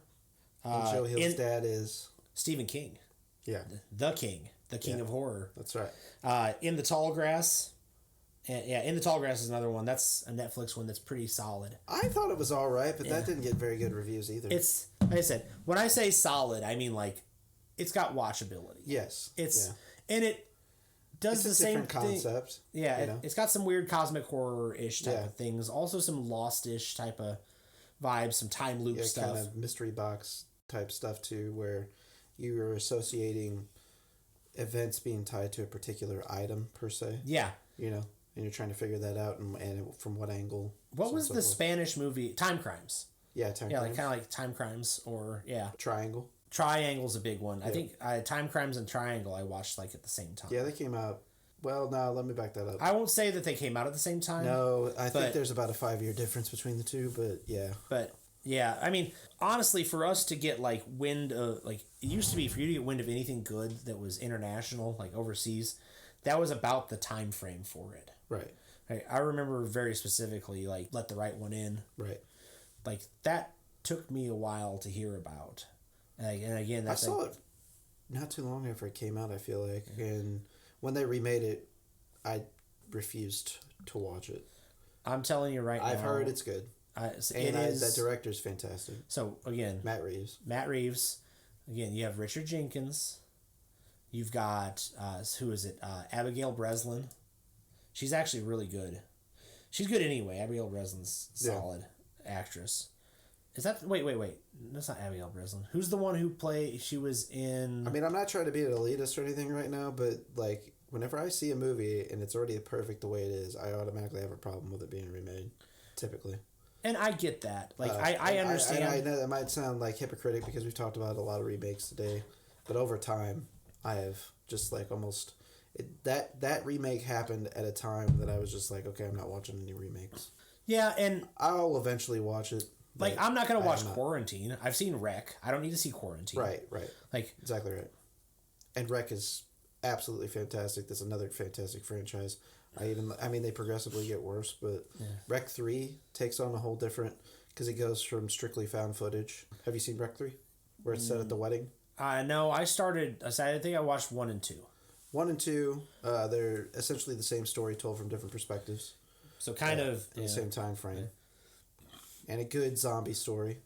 And Joe Hill's dad is Stephen King. Yeah. The King of horror. That's right. In the Tall Grass. And In the Tall Grass is another one. That's a Netflix one that's pretty solid. I thought it was all right, but that didn't get very good reviews either. It's, like I said, when I say solid, I mean like it's got watchability. Yes. And it does the same concept. Yeah, it's got some weird cosmic horror-ish type of things. Also some Lost-ish type of vibes, some time loop stuff. Kind of mystery box type stuff too, where you are associating events being tied to a particular item per se. Yeah. And you're trying to figure that out and from what angle. What was the Spanish movie? Time Crimes. Yeah, Time Crimes. Yeah, kind of like Time Crimes or, Triangle. Triangle's a big one. I think Time Crimes and Triangle I watched like at the same time. Yeah, they came out. Well, no, let me back that up. I won't say that they came out at the same time. No, I think there's about a 5-year difference between the two, but yeah. But yeah, I mean, honestly, for us to get like wind of like it used to be for you to get wind of anything good that was international, like overseas, that was about the time frame for it. Right. I remember very specifically like Let the Right One In. Right. Like that took me a while to hear about. And again, I saw it not too long after it came out, I feel like. And when they remade it, I refused to watch it. I'm telling you right now. I've heard it's good. That director's fantastic. So, again. Matt Reeves. Again, you have Richard Jenkins. You've got, who is it? Abigail Breslin. She's actually really good. She's good anyway. Abigail Breslin's solid actress. Is that... Wait. That's not Abigail Breslin. Who's the one who she was in... I mean, I'm not trying to be an elitist or anything right now, but, like, whenever I see a movie and it's already perfect the way it is, I automatically have a problem with it being remade, typically. And I get that. Like, I understand. I know that might sound, like, hypocritic because we've talked about a lot of remakes today, but over time, I have just, like, almost... That remake happened at a time that I was just like, okay, I'm not watching any remakes. Yeah, and... I'll eventually watch it. Like, I'm not going to watch Quarantine. I've seen Wreck. I don't need to see Quarantine. Right. Like... Exactly right. And Wreck is absolutely fantastic. That's another fantastic franchise. I mean, they progressively get worse, but Wreck 3 takes on a whole different... Because it goes from strictly found footage. Have you seen Wreck 3? Where it's set at the wedding? No, I think I watched 1 and 2. 1 and 2, they're essentially the same story told from different perspectives. So kind of... In the same time frame. Yeah. And a good zombie story.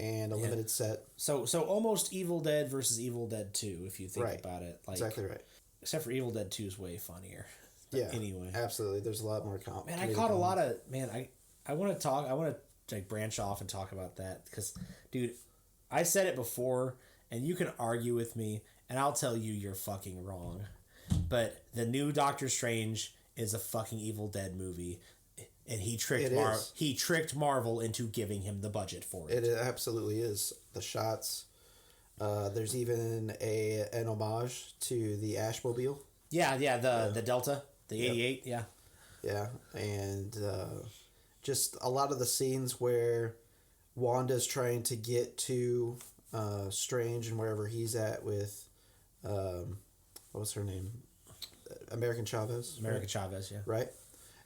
And a limited set. So almost Evil Dead versus Evil Dead 2, if you think about it. Like, exactly right. Except for Evil Dead 2 is way funnier. But anyway. Absolutely. There's a lot more Man, I caught a lot of... Man, I want to like branch off and talk about that. Because, dude, I said it before, and you can argue with me, and I'll tell you you're fucking wrong. But the new Doctor Strange is a fucking Evil Dead movie, and he tricked Marvel into giving him the budget for it. It absolutely is. The shots. There's even an homage to the Ashmobile. Yeah, the Delta, the 88, yeah. Yeah, and just a lot of the scenes where Wanda's trying to get to Strange and wherever he's at with... what was her name? American Chavez. Chavez, yeah. Right?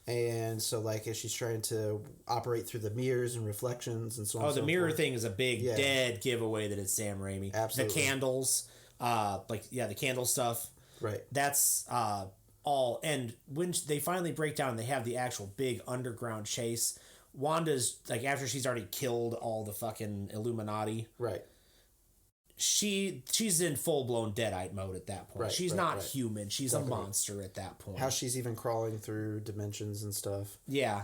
And so, like, as she's trying to operate through the mirrors and reflections and so on and so the mirror forth. thing is a big, dead giveaway that it's Sam Raimi. Absolutely. The candles, the candle stuff. Right. That's all. And when they finally break down and they have the actual big underground chase, Wanda's, like, after she's already killed all the fucking Illuminati. Right. She's in full-blown Deadite mode at that point. Right, she's not human. She's exactly. a monster at that point. How she's even crawling through dimensions and stuff. Yeah.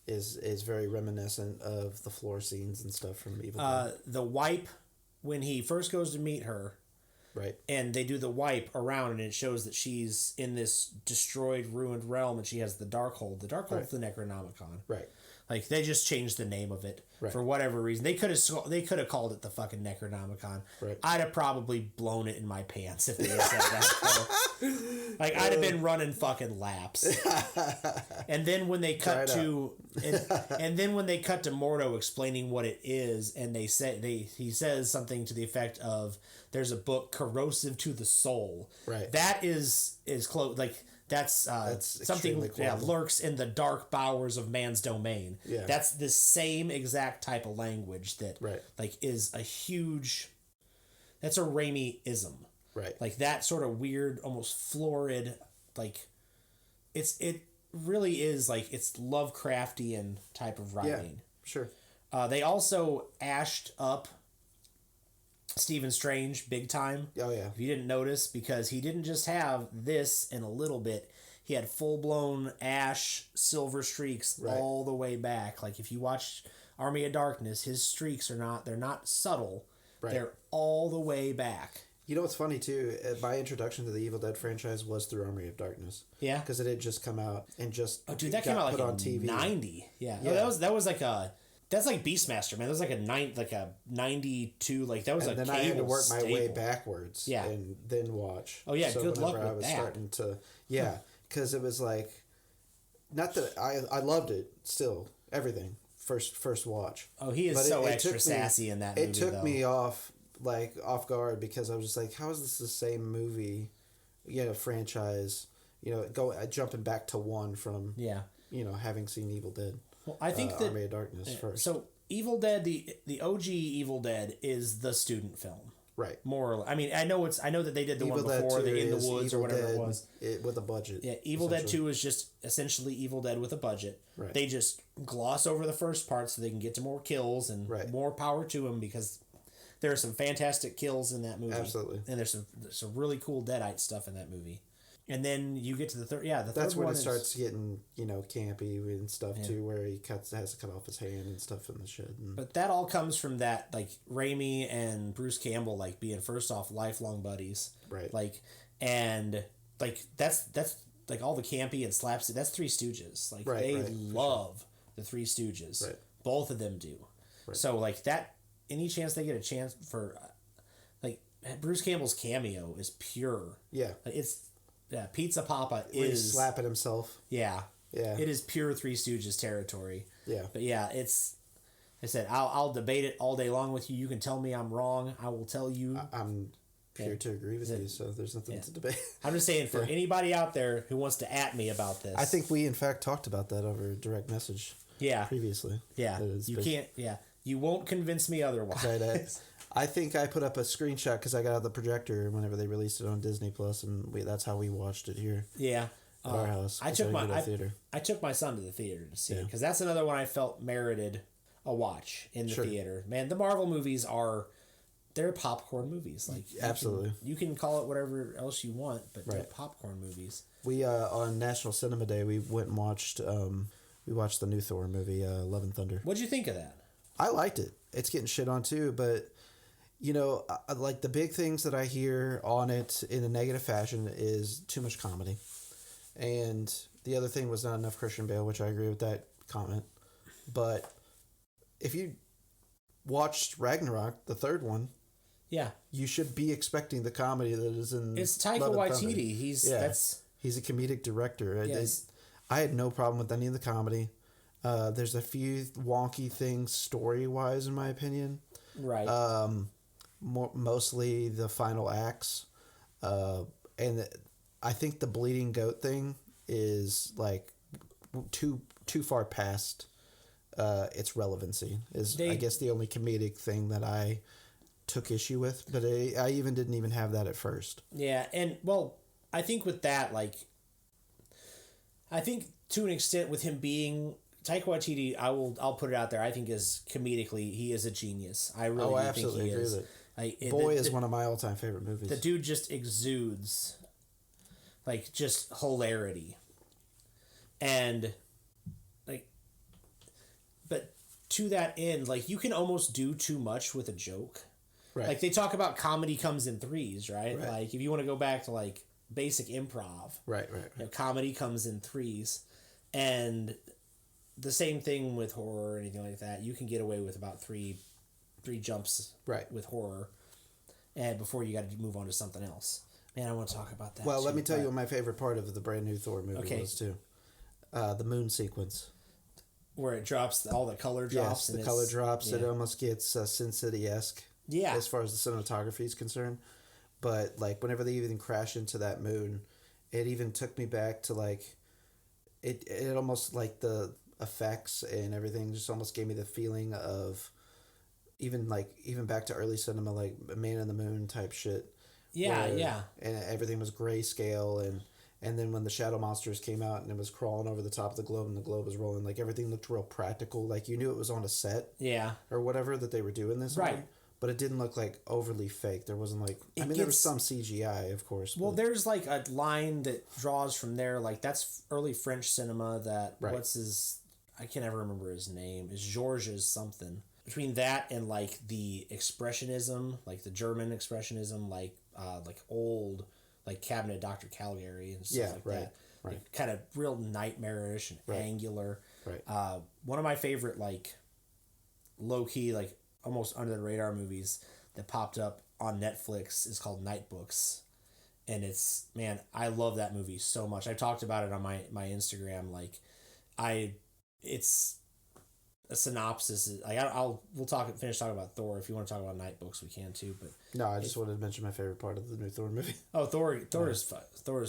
Is very reminiscent of the floor scenes and stuff from Evil Dead. The wipe, when he first goes to meet her, right, and they do the wipe around, and it shows that she's in this destroyed, ruined realm, and she has the Darkhold. The Darkhold's the Necronomicon. Right. Like, they just changed the name of it for whatever reason. They could have called it the fucking Necronomicon. Right. I'd have probably blown it in my pants if they had said that. Like, I'd have been running fucking laps. And then when they cut to and then when they cut to Mordo explaining what it is, and he says something to the effect of, "There's a book corrosive to the soul." Right. That is close. Like, that's something that lurks in the dark bowers of man's domain. Yeah. That's the same exact type of language that like is a huge... That's a Raimi-ism. Right. Like, that sort of weird, almost florid, like, it really is, like, it's Lovecraftian type of writing. Yeah, sure. They also ashed up Stephen Strange big time. Oh, yeah. If you didn't notice, because he didn't just have this and a little bit. He had full-blown ash silver streaks all the way back. Like, if you watch Army of Darkness, his streaks they're not subtle. Right. They're all the way back. You know what's funny, too? My introduction to the Evil Dead franchise was through Army of Darkness. Yeah? Because it had just come out and just that came out like on in TV. 90. Yeah. Oh, that was like a... That's like Beastmaster, man. That was like a 92, like that was and a then I had to work my way staple. backwards, Yeah. and then watch. Oh yeah, so good luck whenever with I was that. starting to, because it was like, not that I loved it still, everything first watch. Oh, he is But so it extra took sassy in that movie. It took though. me off guard because I was just like, how is this the same movie, franchise, jumping back to one from having seen Evil Dead. Well, I think that Army of Darkness first. So Evil Dead, the OG Evil Dead is the student film. Right. More or less. I mean, I know that they did the Evil one before, the In the Woods Evil or whatever Dead, it was. With a budget. Yeah, Evil Dead 2 is just essentially Evil Dead with a budget. Right. They just gloss over the first part so they can get to more kills, and more power to them, because there are some fantastic kills in that movie. Absolutely. And there's some really cool Deadite stuff in that movie. And then you get to the third. Yeah, that's when it starts getting campy and stuff too, where he has to cut off his hand and stuff in the shed. But that all comes from that, like Raimi and Bruce Campbell, like being first off lifelong buddies, right? Like, and like that's like all the campy and slapstick. That's Three Stooges. Like they love the Three Stooges. Right. Both of them do. Right. So like that, any chance they get a chance for, like Bruce Campbell's cameo is pure. Yeah. Like, Pizza Papa is slapping himself. Yeah. Yeah. It is pure Three Stooges territory. Yeah. But yeah, I said, I'll debate it all day long with you. You can tell me I'm wrong. I will tell you. I'm here to agree with you, so there's nothing to debate. I'm just saying, for anybody out there who wants to at me about this. I think we, in fact, talked about that over direct message. Yeah. Previously. Yeah. You can't, you won't convince me otherwise. I think I put up a screenshot because I got out the projector whenever they released it on Disney Plus, and that's how we watched it here. Yeah. At our house. I took my son to the theater to see it, because that's another one I felt merited a watch in the theater. Man, the Marvel movies they're popcorn movies. Like absolutely, you can call it whatever else you want, but they're popcorn movies. We on National Cinema Day we went and watched the new Thor movie, Love and Thunder. What'd you think of that? I liked it. It's getting shit on too, but like the big things that I hear on it in a negative fashion is too much comedy. And the other thing was not enough Christian Bale, which I agree with that comment. But if you watched Ragnarok, the third one, you should be expecting the comedy that is in. It's Taika Waititi. He's a comedic director. Yes. I had no problem with any of the comedy. There's a few wonky things story wise, in my opinion. Right. Mostly the final acts, and I think the bleeding goat thing is like too far past its relevancy. I guess the only comedic thing that I took issue with, but I didn't even have that at first. Yeah, and well, I think with that, I think to an extent with him being Taika Waititi, I'll put it out there. I think is comedically he is a genius. I really think he is. Boy is one of my all-time favorite movies. The dude just exudes just hilarity, and but to that end, you can almost do too much with a joke. Right. They talk about comedy comes in threes, right? If you want to go back to basic improv, right. Comedy comes in threes, and the same thing with horror or anything like that. You can get away with about three jumps with horror, and before you got to move on to something else. Man, I want to talk about that. Well, let me tell you what my favorite part of the brand new Thor movie was too. The moon sequence. Where it drops, all the color drops. Yes, the color drops. It almost gets Sin City-esque. Yeah. As far as the cinematography is concerned. But whenever they even crash into that moon, it even took me back to it almost the effects and everything just almost gave me the feeling of even back to early cinema, Man in the Moon type shit. Yeah, yeah. And everything was grayscale, and then when the shadow monsters came out and it was crawling over the top of the globe and the globe was rolling, everything looked real practical. You knew it was on a set. Yeah. Or whatever that they were doing this. Right. On, but it didn't look overly fake. There wasn't there was some CGI, of course. Well, there's a line that draws from there. That's early French cinema that, I can't ever remember his name. It's Georges something. Between that and the expressionism, the German expressionism, old Cabinet Dr. Caligari and stuff that. Right. Kind of real nightmarish and angular. Right. One of my favorite low key, like almost under the radar movies that popped up on Netflix is called Night Books. And it's, man, I love that movie so much. I talked about it on my Instagram. Like, it's a synopsis. Like, we'll finish talking about Thor. If you want to talk about Night Books, we can too. But no, I just wanted to mention my favorite part of the new Thor movie. Oh, Thor is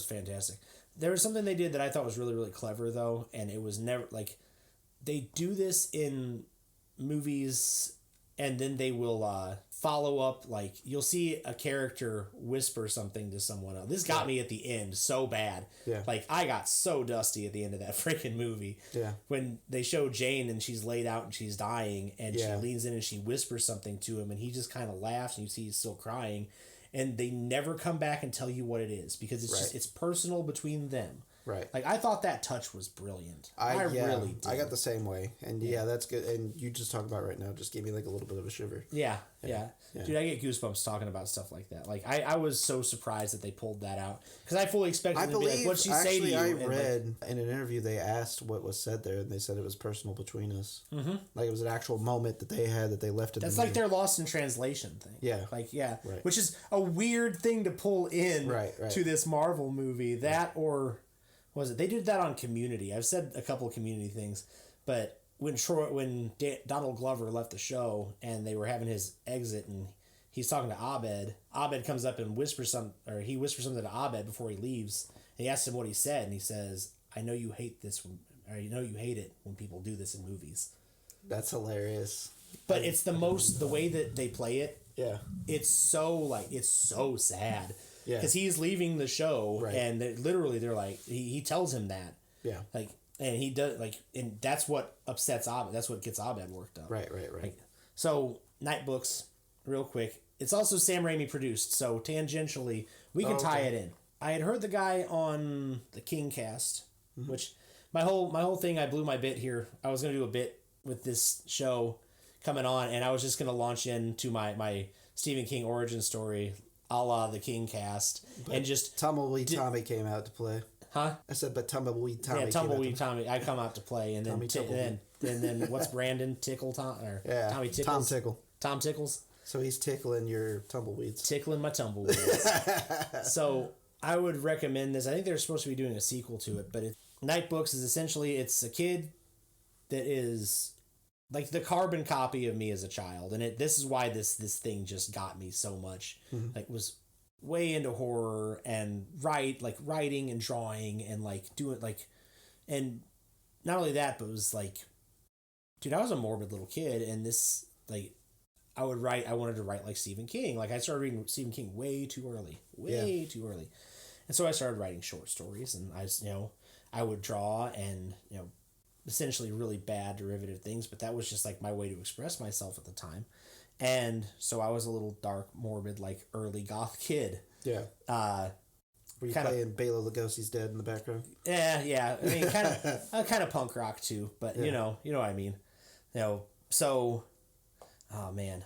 fantastic. There was something they did that I thought was really, really clever though, and it was never like, they do this in movies, and then they will follow up. Like, you'll see a character whisper something to someone else. This got me at the end so bad. Yeah. Like, I got so dusty at the end of that freaking movie. Yeah. When they show Jane and she's laid out and she's dying, and she Yeah. leans in and she whispers something to him, and he just kind of laughs, and you see he's still crying, and they never come back and tell you what it is, because it's just, it's personal between them. Right. Like, I thought that touch was brilliant. I really did. I got the same way. And yeah, that's good. And you just talk about right now just gave me like a little bit of a shiver. Yeah. Dude, I get goosebumps talking about stuff like that. Like, I was so surprised that they pulled that out, because I fully expected them to be like, what'd she say to you? I read in an interview, they asked what was said there, and they said it was personal between us. Mm-hmm. Like, it was an actual moment that they had that they left in That's the like their lost in translation thing. Yeah. Like, yeah. Right. Which is a weird thing to pull in to this Marvel movie. That or... was it? They did that on Community. I've said a couple of Community things, but when Donald Glover left the show and they were having his exit and he's talking to Abed comes up and whispers something to Abed before he leaves. And he asks him what he said, and he says, "I know you hate this, or you know you hate it when people do this in movies." That's hilarious. But it's the way that they play it. Yeah. It's so sad. Yeah. Because he's leaving the show, and they're like, he tells him that. Yeah. Like, and he does, like, and that's what upsets Abed. That's what gets Abed worked up. Right. Like, so, Night Books, real quick. It's also Sam Raimi produced, so tangentially, we can tie it in. I had heard the guy on the King cast, which my whole thing, I blew my bit here. I was going to do a bit with this show coming on, and I was just going to launch into my Stephen King origin story, a la the King cast, and just Tumbleweed Tommy came out to play. Huh? I said, but Tumbleweed Tommy. Yeah, Tumbleweed Tommy. I come out to play, and then what's Brandon Tickle Tom or Tommy Tickles? Tom Tickle. Tom Tickles. So he's tickling your tumbleweeds. Tickling my tumbleweeds. So I would recommend this. I think they're supposed to be doing a sequel to it, but Night Books is essentially, it's a kid that is like the carbon copy of me as a child, and this is why this thing just got me so much. Mm-hmm. Like, was way into horror and writing and drawing and like doing like, and not only that, but it was like, dude, I was a morbid little kid, and this, like, I wanted to write like Stephen King. Like, I started reading Stephen King way too early. And so I started writing short stories, and I would draw and, essentially really bad derivative things, but that was just like my way to express myself at the time. And so I was a little dark, morbid, like early goth kid. Yeah. Were you playing Bela Lugosi's Dead in the background? Yeah. I mean, kind of punk rock too, but you know what I mean. So, oh man,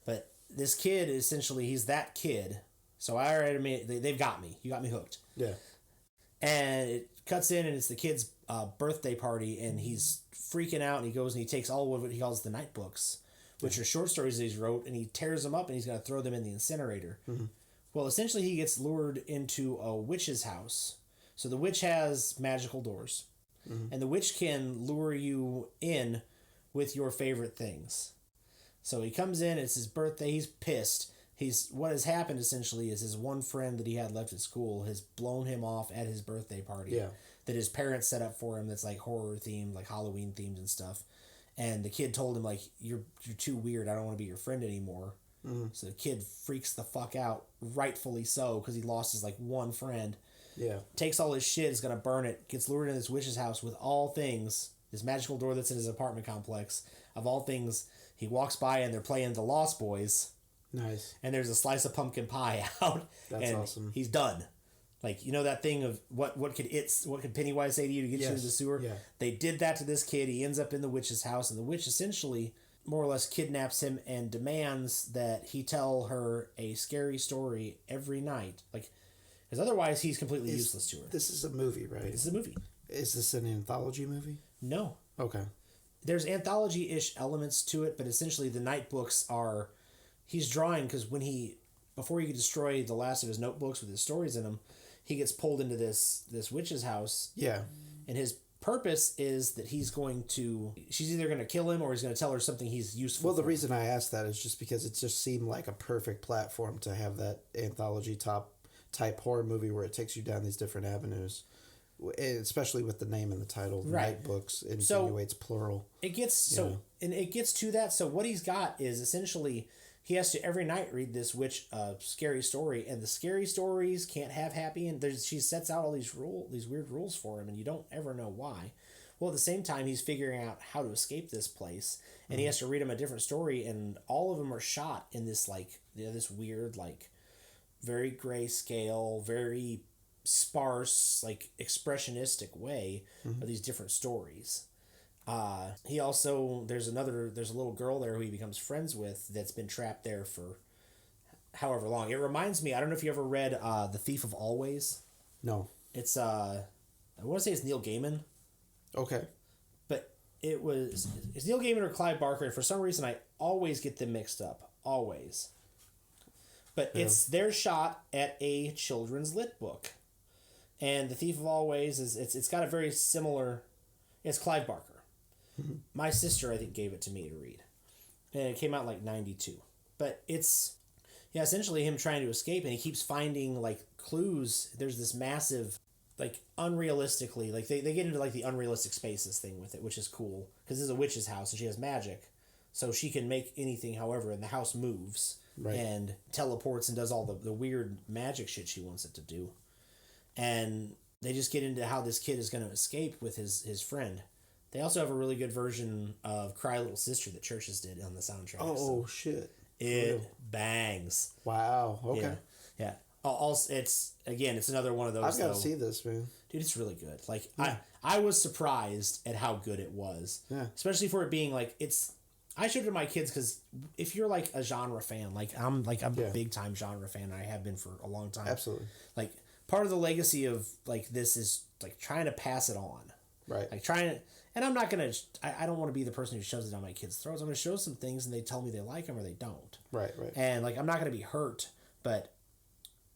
but this kid, essentially, he's that kid. So I already made, they've got me. You got me hooked. Yeah. And it cuts in, and it's the kid's birthday party, and he's freaking out, and he goes and he takes all of what he calls the Night Books, which are short stories that he's wrote, and he tears them up, and he's going to throw them in the incinerator. Mm-hmm. Well, essentially, he gets lured into a witch's house. So the witch has magical doors, and the witch can lure you in with your favorite things. So he comes in, it's his birthday, he's pissed. What has happened, essentially, is his one friend that he had left at school has blown him off at his birthday party. Yeah. That his parents set up for him, that's like horror themed, like Halloween themed and stuff. And the kid told him, like, you're too weird, I don't want to be your friend anymore. Mm-hmm. So the kid freaks the fuck out, rightfully so, because he lost his, like, one friend. Yeah. Takes all his shit, is going to burn it, gets lured into this witch's house with all things, this magical door that's in his apartment complex. Of all things, he walks by and they're playing The Lost Boys. Nice. And there's a slice of pumpkin pie out. That's awesome. He's done. Like, that thing of what could Pennywise say to you to get you into the sewer? Yeah. They did that to this kid. He ends up in the witch's house, and the witch essentially more or less kidnaps him and demands that he tell her a scary story every night. Like, because otherwise he's completely useless to her. This is a movie, right? This is a movie. Is this an anthology movie? No. Okay. there's anthology-ish elements to it, but essentially the night books are, he's drawing because before he could destroy the last of his notebooks with his stories in them, he gets pulled into this witch's house. Yeah. And his purpose is that she's either going to kill him or he's going to tell her something he's useful Well, the for. reason I asked that is just because it just seemed like a perfect platform to have that anthology type horror movie where it takes you down these different avenues, especially with the name and the title. Right. Night books insinuates plural. It gets and it gets to that. So what he's got is essentially he has to every night read this witch scary story, and the scary stories can't have happy and she sets out all these weird rules for him, and you don't ever know why. Well, at the same time, he's figuring out how to escape this place, and he has to read him a different story, and all of them are shot in this this weird very grayscale, very sparse, expressionistic way of these different stories. He also there's a little girl there who he becomes friends with that's been trapped there for however long. It reminds me, I don't know if you ever read The Thief of Always. No. It's I want to say it's Neil Gaiman. Okay. But it's Neil Gaiman or Clive Barker, and for some reason I always get them mixed up. Always. But they're shot at a children's lit book. And The Thief of Always it's got a very similar, it's Clive Barker. Mm-hmm. My sister, I think, gave it to me to read. And it came out 92. But it's essentially him trying to escape, and he keeps finding clues. There's this massive unrealistically, they get into the unrealistic spaces thing with it, which is cool because this is a witch's house and she has magic, so she can make anything however, and the house moves and teleports and does all the weird magic shit she wants it to do. And they just get into how this kid is going to escape with his friend. They also have a really good version of Cry Little Sister that Churches did on the soundtrack. Oh, shit. It bangs. Wow. Okay. Yeah. Also, it's another one of those. I've got to see this, man. Dude, it's really good. I was surprised at how good it was. Yeah. Especially for it being I showed it to my kids because if you're a genre fan, I'm a big time genre fan, and I have been for a long time. Absolutely. Part of the legacy of this is trying to pass it on. Right. And I'm not going to, I don't want to be the person who shoves it down my kids' throats. I'm going to show some things and they tell me they like them or they don't. Right. And I'm not going to be hurt, but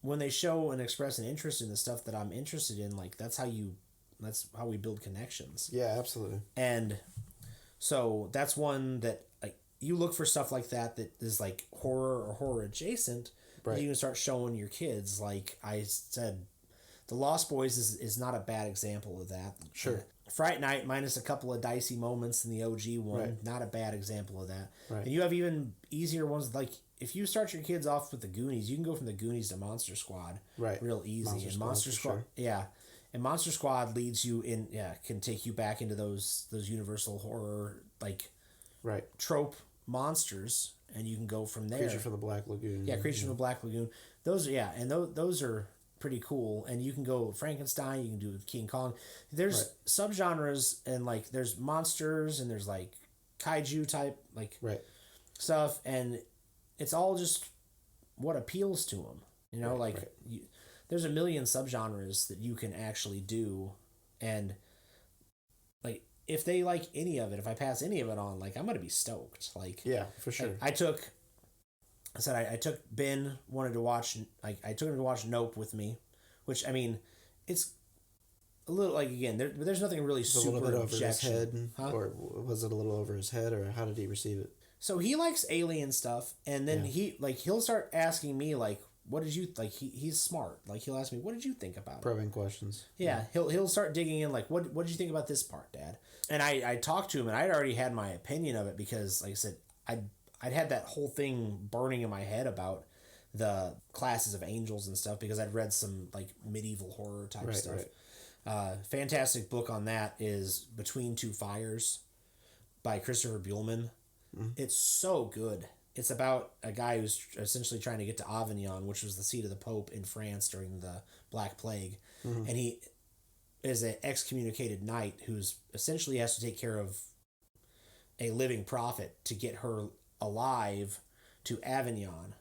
when they show and express an interest in the stuff that I'm interested in, that's how we build connections. Yeah, absolutely. And so that's one that you look for stuff like that is horror or horror adjacent. Right. You can start showing your kids. Like I said, The Lost Boys is not a bad example of that. Sure. Fright Night, minus a couple of dicey moments in the OG one, right. Not a bad example of that. Right. And you have even easier ones, if you start your kids off with the Goonies, you can go from the Goonies to Monster Squad real easy. Monster Squad, sure. Yeah. And Monster Squad leads you in, can take you back into those Universal horror, trope monsters, and you can go from there. Creature from the Black Lagoon. Yeah, Creature from the Black Lagoon. Those are pretty cool, and you can go Frankenstein, you can do King Kong. There's subgenres, and there's monsters, and there's kaiju type stuff, and it's all just what appeals to them. There's a million subgenres that you can actually do, and if they like any of it, if I pass any of it on, I'm gonna be stoked. Yeah, for sure. I took Ben, wanted to watch, I took him to watch Nope with me, which, it's a little, again, there's nothing really super a little bit over his objection. head, or was it a little over his head, or how did he receive it? So he likes alien stuff, and then he'll start asking me, what did you, he's smart. He'll ask me, what did you think about it? Probing questions. Yeah, he'll start digging in, what did you think about this part, Dad? And I talked to him, and I'd already had my opinion of it, because, like I said, I'd had that whole thing burning in my head about the classes of angels and stuff, because I'd read some medieval horror type stuff. Right. Fantastic book on that is Between Two Fires by Christopher Buehlman. Mm-hmm. It's so good. It's about a guy who's essentially trying to get to Avignon, which was the seat of the Pope in France during the Black Plague. Mm-hmm. And he is an excommunicated knight who's essentially has to take care of a living prophet to get her alive to Avignon.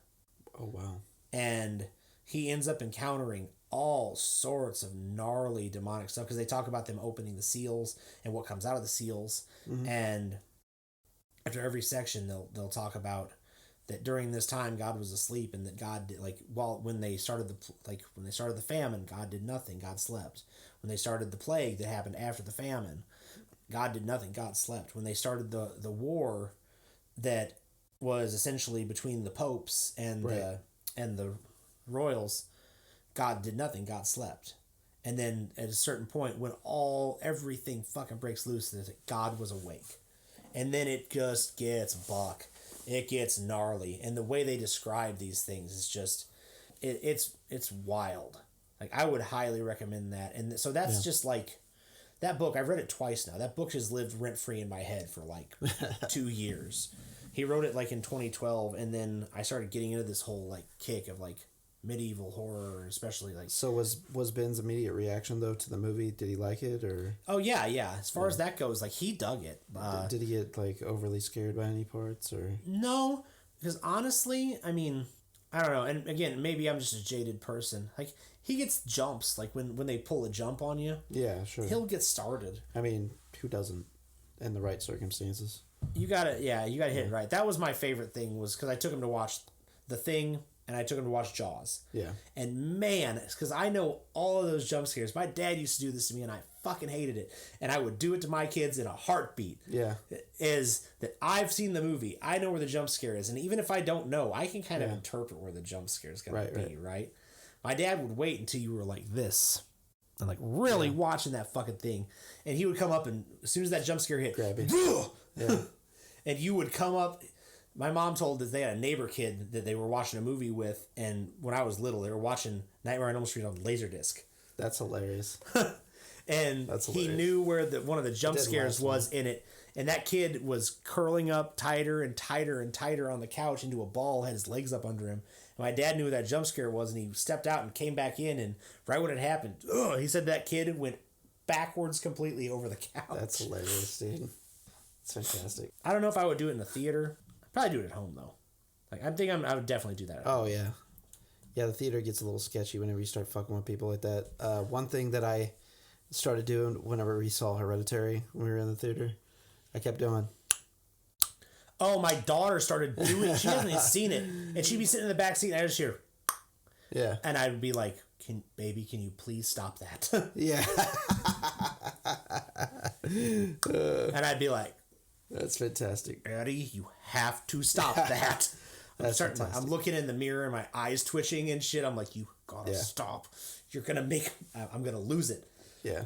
Oh, wow. And he ends up encountering all sorts of gnarly demonic stuff because they talk about them opening the seals and what comes out of the seals. Mm-hmm. And after every section, they'll talk about that during this time God was asleep, and that God did, like, when they started the famine, God did nothing, God slept. When they started the plague that happened after the famine, God did nothing, God slept. When they started the war that was essentially between the popes and the royals, God did nothing, God slept. And then at a certain point, when everything fucking breaks loose, God was awake. And then it just gets buck. It gets gnarly. And the way they describe these things is just, it's wild. Like, I would highly recommend that. And so that's just like, that book, I've read it twice now. That book has lived rent-free in my head for like 2 years. He wrote it like in 2012, and then I started getting into this whole like kick of like medieval horror, especially like. So was Ben's immediate reaction though to the movie? Did he like it or? Oh yeah. As far as that goes, like, he dug it. Did he get like overly scared by any parts or? No, because honestly, I mean, I don't know. And again, maybe I'm just a jaded person. Like, he gets jumps, like when they pull a jump on you. Yeah, sure. He'll get started. I mean, who doesn't, in the right circumstances? You gotta hit it right. That was my favorite thing, was because I took him to watch The Thing, and I took him to watch Jaws. Yeah. And man, because I know all of those jump scares. My dad used to do this to me, and I fucking hated it. And I would do it to my kids in a heartbeat. Yeah. Is that I've seen the movie. I know where the jump scare is. And even if I don't know, I can kind of interpret where the jump scare is going to be, right? My dad would wait until you were like this. And like really watching that fucking thing. And he would come up, and as soon as that jump scare hit, grab it. Yeah. And you would come up. My mom told that they had a neighbor kid that they were watching a movie with, and when I was little, they were watching Nightmare on Elm Street on Laserdisc. That's hilarious. And he knew where one of the jump scares was in it, and that kid was curling up tighter and tighter and tighter on the couch into a ball, had his legs up under him. And my dad knew where that jump scare was, and he stepped out and came back in, and right when it happened, he said that kid went backwards completely over the couch. That's hilarious, dude. It's fantastic. I don't know if I would do it in the theater. Probably do it at home though. Like, I would definitely do that at home. Oh yeah. Yeah, the theater gets a little sketchy whenever you start fucking with people like that. One thing that I started doing whenever we saw Hereditary when we were in the theater, I kept doing. Oh, my daughter started doing it. She hasn't even seen it. And she'd be sitting in the back seat, and I just hear. Yeah. And I'd be like, baby, can you please stop that? Yeah. And I'd be like. That's fantastic. Eddie, you have to stop that. I'm looking in the mirror and my eyes twitching and shit. I'm like, you gotta stop. You're gonna I'm gonna lose it. Yeah.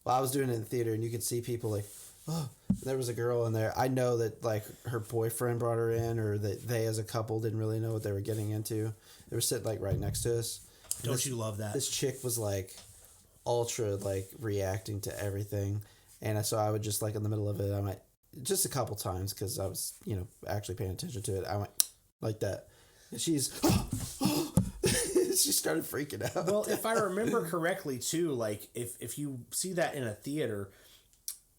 Well, I was doing it in the theater, and you could see people like, oh, there was a girl in there. I know that like her boyfriend brought her in, or that they as a couple didn't really know what they were getting into. They were sitting like right next to us. Don't you love that? This chick was like ultra like reacting to everything, and so I would just like in the middle of it, I might. Just a couple times, because I was, actually paying attention to it. I went like that. And she's... she started freaking out. Well, if I remember correctly, too, like, if you see that in a theater,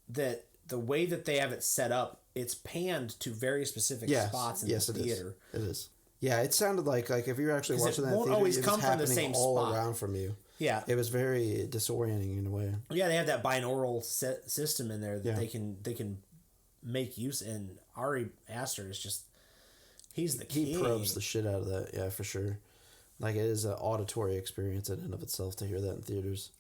that the way that they have it set up, it's panned to very specific spots in the theater. It is. Yeah, it sounded like if you're actually watching that theater, always it come was from the same all spot. around from you. Yeah. It was very disorienting in a way. Yeah, they have that binaural system in there that they can make use, and Ari Aster is just he's the king. He probes the shit out of that, yeah, for sure. Like, it is an auditory experience in and of itself to hear that in theaters.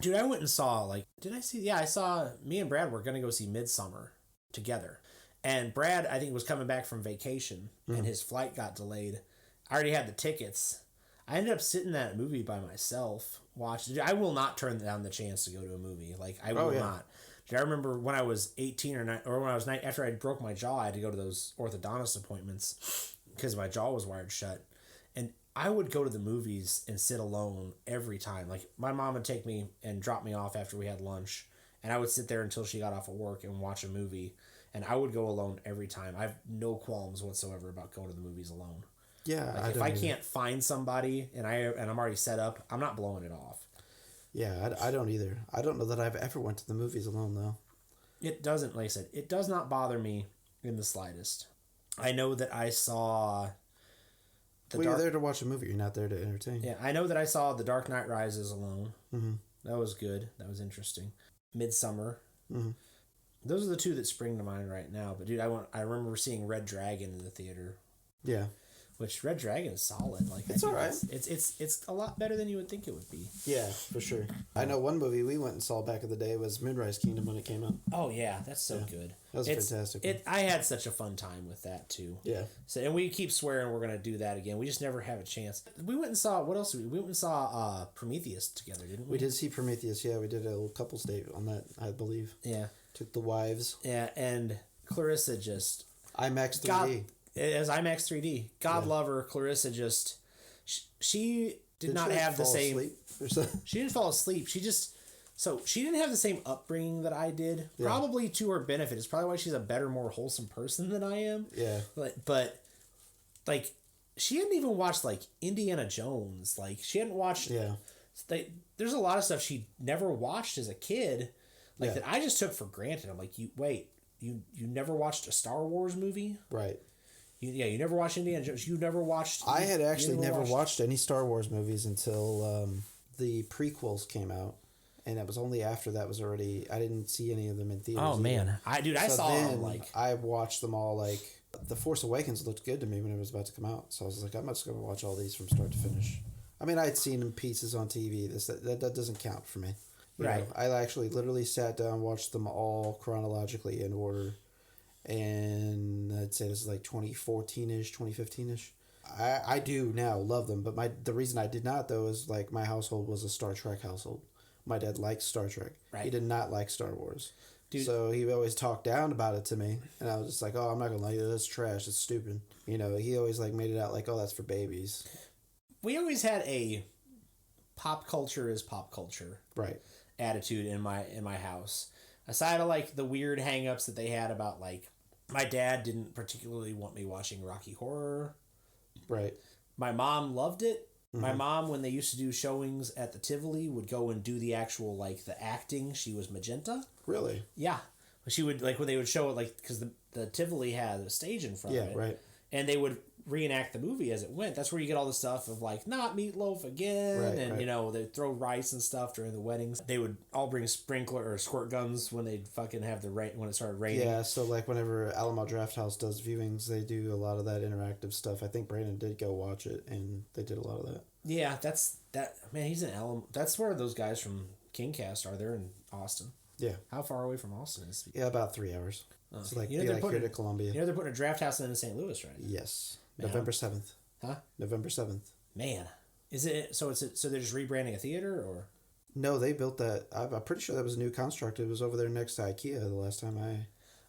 Dude, I went and saw I saw me and Brad were gonna go see Midsummer together, and Brad I think was coming back from vacation and his flight got delayed. I already had the tickets. I ended up sitting that movie by myself watching. I will not turn down the chance to go to a movie. Like, I will not. I remember when I was 18 or when I was 9, after I broke my jaw, I had to go to those orthodontist appointments because my jaw was wired shut. And I would go to the movies and sit alone every time. Like, my mom would take me and drop me off after we had lunch, and I would sit there until she got off of work and watch a movie. And I would go alone every time. I have no qualms whatsoever about going to the movies alone. Yeah, like, if I can't find somebody and I'm already set up, I'm not blowing it off. Yeah, I don't either. I don't know that I've ever went to the movies alone, though. It doesn't, like I said, it does not bother me in the slightest. I know that I saw You're there to watch a movie. You're not there to entertain. Yeah, I know that I saw The Dark Knight Rises alone. Mm-hmm. That was good. That was interesting. Midsummer. Mm-hmm. Those are the two that spring to mind right now. But dude, I remember seeing Red Dragon in the theater. Yeah. Which Red Dragon is solid. Like it's all right. It's a lot better than you would think it would be. Yeah, for sure. I know one movie we went and saw back in the day was Moonrise Kingdom when it came out. Oh yeah, that's so good. That was fantastic. I had such a fun time with that too. Yeah. So and we keep swearing we're gonna do that again. We just never have a chance. We went and saw what else? We went and saw Prometheus together, didn't we? We did see Prometheus. Yeah, we did a little couples date on that, I believe. Yeah. Took the wives. Yeah, and Clarissa just IMAX 3D. As IMAX 3D. God love her. Clarissa just... She did not have the same... She didn't fall asleep. She didn't have the same upbringing that I did. Yeah. Probably to her benefit. It's probably why she's a better, more wholesome person than I am. Yeah. But like, she hadn't even watched, like, Indiana Jones. Like, she hadn't watched... Yeah. There's a lot of stuff she never watched as a kid. Like, that I just took for granted. I'm like, you never watched a Star Wars movie? Right. You never watched Indiana Jones. You never watched... I had actually never watched any Star Wars movies until the prequels came out. And it was only after that was already... I didn't see any of them in theaters. Oh, man. I saw them, like... I watched them all, like... The Force Awakens looked good to me when it was about to come out. So I was like, I'm just going to watch all these from start to finish. I mean, I had seen them pieces on TV. That doesn't count for me. You know, I actually literally sat down and watched them all chronologically in order. And I'd say this is like 2014-ish, 2015-ish. I do now love them, but the reason I did not, though, is like my household was a Star Trek household. My dad liked Star Trek. Right. He did not like Star Wars. Dude. So he always talked down about it to me, and I was just like, oh, I'm not going to like it. That's trash. It's stupid. You know, he always like made it out like, oh, that's for babies. We always had a pop culture is pop culture attitude in my house. Aside of like the weird hang-ups that they had about like my dad didn't particularly want me watching Rocky Horror. Right. My mom loved it. Mm-hmm. My mom, when they used to do showings at the Tivoli, would go and do the actual, like, the acting. She was Magenta. Really? Yeah. She would, like, when they would show it, like, because the Tivoli had a stage in front of it. Yeah, right. And they would reenact the movie as it went. That's where you get all the stuff of, like, not meatloaf again. Right, and, you know, they'd throw rice and stuff during the weddings. They would all bring sprinkler or squirt guns when they'd fucking have the rain, when it started raining. Yeah, so, like, whenever Alamo Drafthouse does viewings, they do a lot of that interactive stuff. I think Brandon did go watch it, and they did a lot of that. Yeah, man, he's in Alamo. That's where those guys from KingCast are. They're in Austin. Yeah. How far away from Austin is it? Yeah, about 3 hours. Oh. It's like, here to Columbia. You know they're putting a draft house in St. Louis, right? Yes. Man, November 7th. Huh? November 7th. Man. Is it so they're just rebranding a theater or? No, they built that. I'm pretty sure that was a new construct. It was over there next to IKEA the last time I...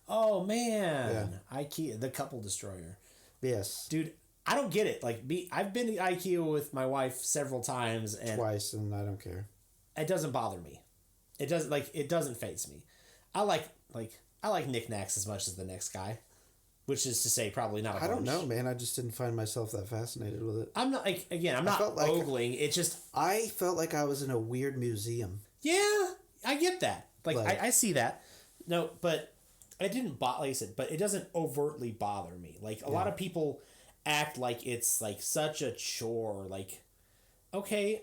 Oh, man. Yeah. IKEA, the couple destroyer. Yes. Dude, I don't get it. Like, I've been to IKEA with my wife several times. And twice, and I don't care. It doesn't bother me. It doesn't faze me. I like knickknacks as much as the next guy. Which is to say, probably not a bunch. I don't know, man. I just didn't find myself that fascinated with it. I'm not, like, again, I'm not ogling. It just... I felt like I was in a weird museum. Yeah, I get that. Like I see that. No, but it didn't bother, like I said, but it doesn't overtly bother me. Like, a lot of people act like it's, like, such a chore. Like, okay,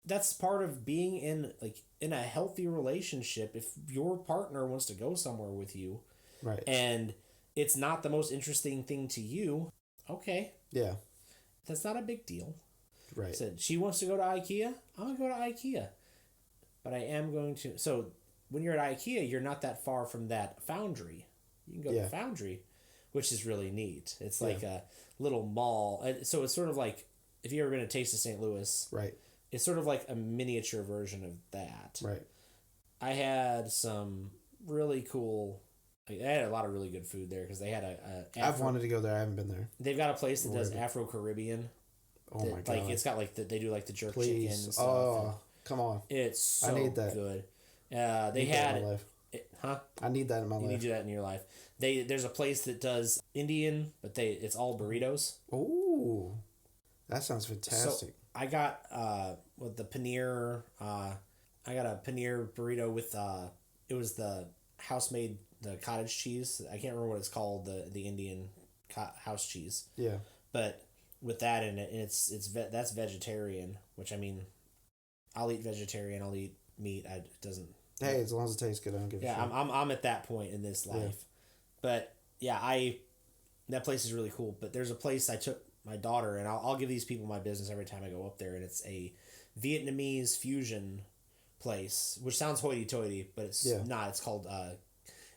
that's part of being in a healthy relationship. If your partner wants to go somewhere with you, right, and it's not the most interesting thing to you, okay. Yeah. That's not a big deal. Right. Said she wants to go to IKEA, I'm going to go to IKEA. But I am going to... So, when you're at IKEA, you're not that far from that Foundry. You can go to the Foundry, which is really neat. It's like a little mall. So, it's sort of like, if you've ever been to Taste of St. Louis, right, it's sort of like a miniature version of that. Right. I had some really cool... I had a lot of really good food there because they had I've wanted to go there. I haven't been there. They've got a place that does Afro-Caribbean. Oh my god! Like it's got like they do like the jerk chicken and stuff. Oh, come on! It's so I need that. Good. They had in my life. I need that in my life. You need that in your life. There's a place that does Indian, but it's all burritos. Ooh, that sounds fantastic. So I got with the paneer. I got a paneer burrito with it was the house-made. The cottage cheese. I can't remember what it's called, the Indian house cheese. Yeah. But with that in it, and that's vegetarian, which I mean, I'll eat vegetarian, I'll eat meat. It doesn't. Hey, as long as it tastes good, I don't give a shit. Yeah, I'm at that point in this life, Yeah. but yeah, that place is really cool. But there's a place I took my daughter, and I'll give these people my business every time I go up there, and it's a Vietnamese fusion place, which sounds hoity-toity, but it's not. It's called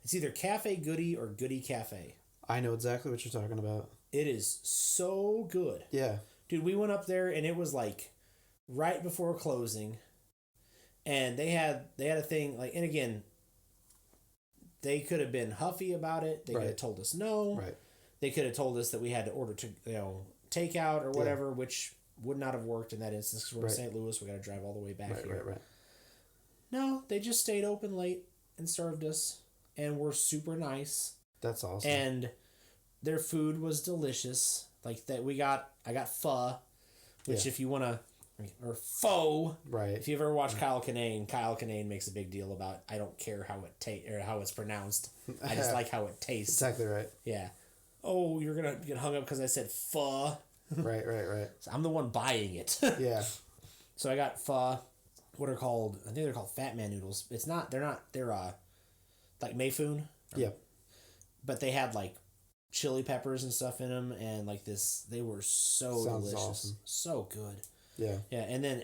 it's either Cafe Goody or Goody Cafe. I know exactly what you're talking about. It is so good. Yeah. Dude, we went up there and it was like right before closing, and they had a thing like, and again, they could have been huffy about it. They could have told us no. Right. They could have told us that we had to order takeout or whatever, which would not have worked in that instance because we're in St. Louis. We got to drive all the way back here. Right. No, they just stayed open late and served us, and were super nice. That's awesome. And their food was delicious. Like that, I got pho, which if you want to, or pho. Right. If you've ever watched Kyle Kinane makes a big deal about, I don't care how it or how it's pronounced. I just like how it tastes. Exactly right. Yeah. Oh, you're going to get hung up because I said pho. Right. So I'm the one buying it. Yeah. So I got pho, what are called, I think they're called Fat Man noodles. They're like Mayfoon. Yeah. But they had like chili peppers and stuff in them, and like this, they were so delicious. Awesome. So good. Yeah. Yeah, and then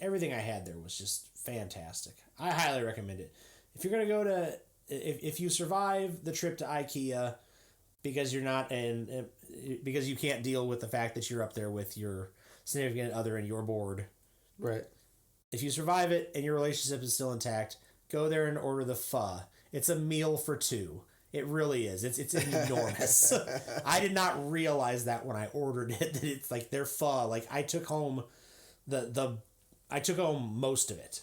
everything I had there was just fantastic. I highly recommend it. If you're going to go to, if you survive the trip to IKEA because you're not because you can't deal with the fact that you're up there with your significant other and you're bored. Right. If you survive it and your relationship is still intact, go there and order the pho. It's a meal for two. It really is. It's enormous. I did not realize that when I ordered it, that it's like their pho. Like I took home I took home most of it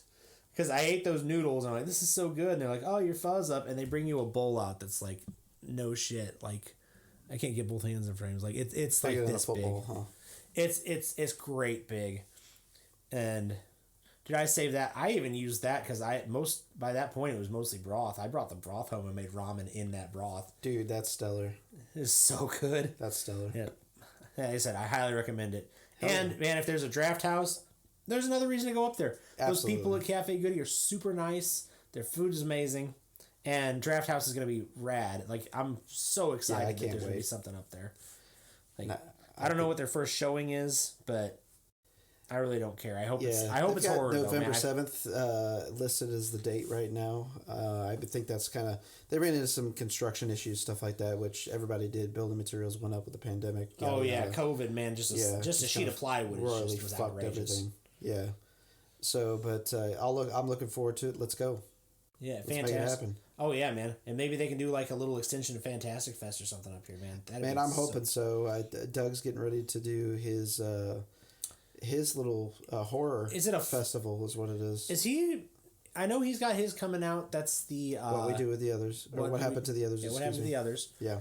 because I ate those noodles and I'm like, this is so good. And they're like, oh, your pho's up, and they bring you a bowl out that's like, no shit. Like I can't get both hands in frames. Like it's like this big. Huh? It's great big, and. Did I save that? I even used that because by that point it was mostly broth. I brought the broth home and made ramen in that broth. Dude, that's stellar. It's so good. That's stellar. Yeah. Like I said, I highly recommend it. And man, if there's a draft house, there's another reason to go up there. Absolutely. Those people at Cafe Goody are super nice. Their food is amazing, and draft house is gonna be rad. Like I'm so excited that there's gonna be something up there. Like I don't know what their first showing is, but. I really don't care. I hope it's horror. November 7th listed as the date right now. I would think that's kind of, they ran into some construction issues, stuff like that, which everybody did. Building materials went up with the pandemic. COVID, man, just a sheet of plywood was outrageous. Everything. Yeah. So, but I'm looking forward to it. Let's go. Yeah, fantastic. Let's make it happen. Oh yeah, man, and maybe they can do like a little extension of Fantastic Fest or something up here, man. I'm hoping so. Doug's getting ready to do his little horror festival is what it is. Is he? I know he's got his coming out. That's the What We Do with the Others. What happened to the others? Yeah, what happened to the others? Yeah.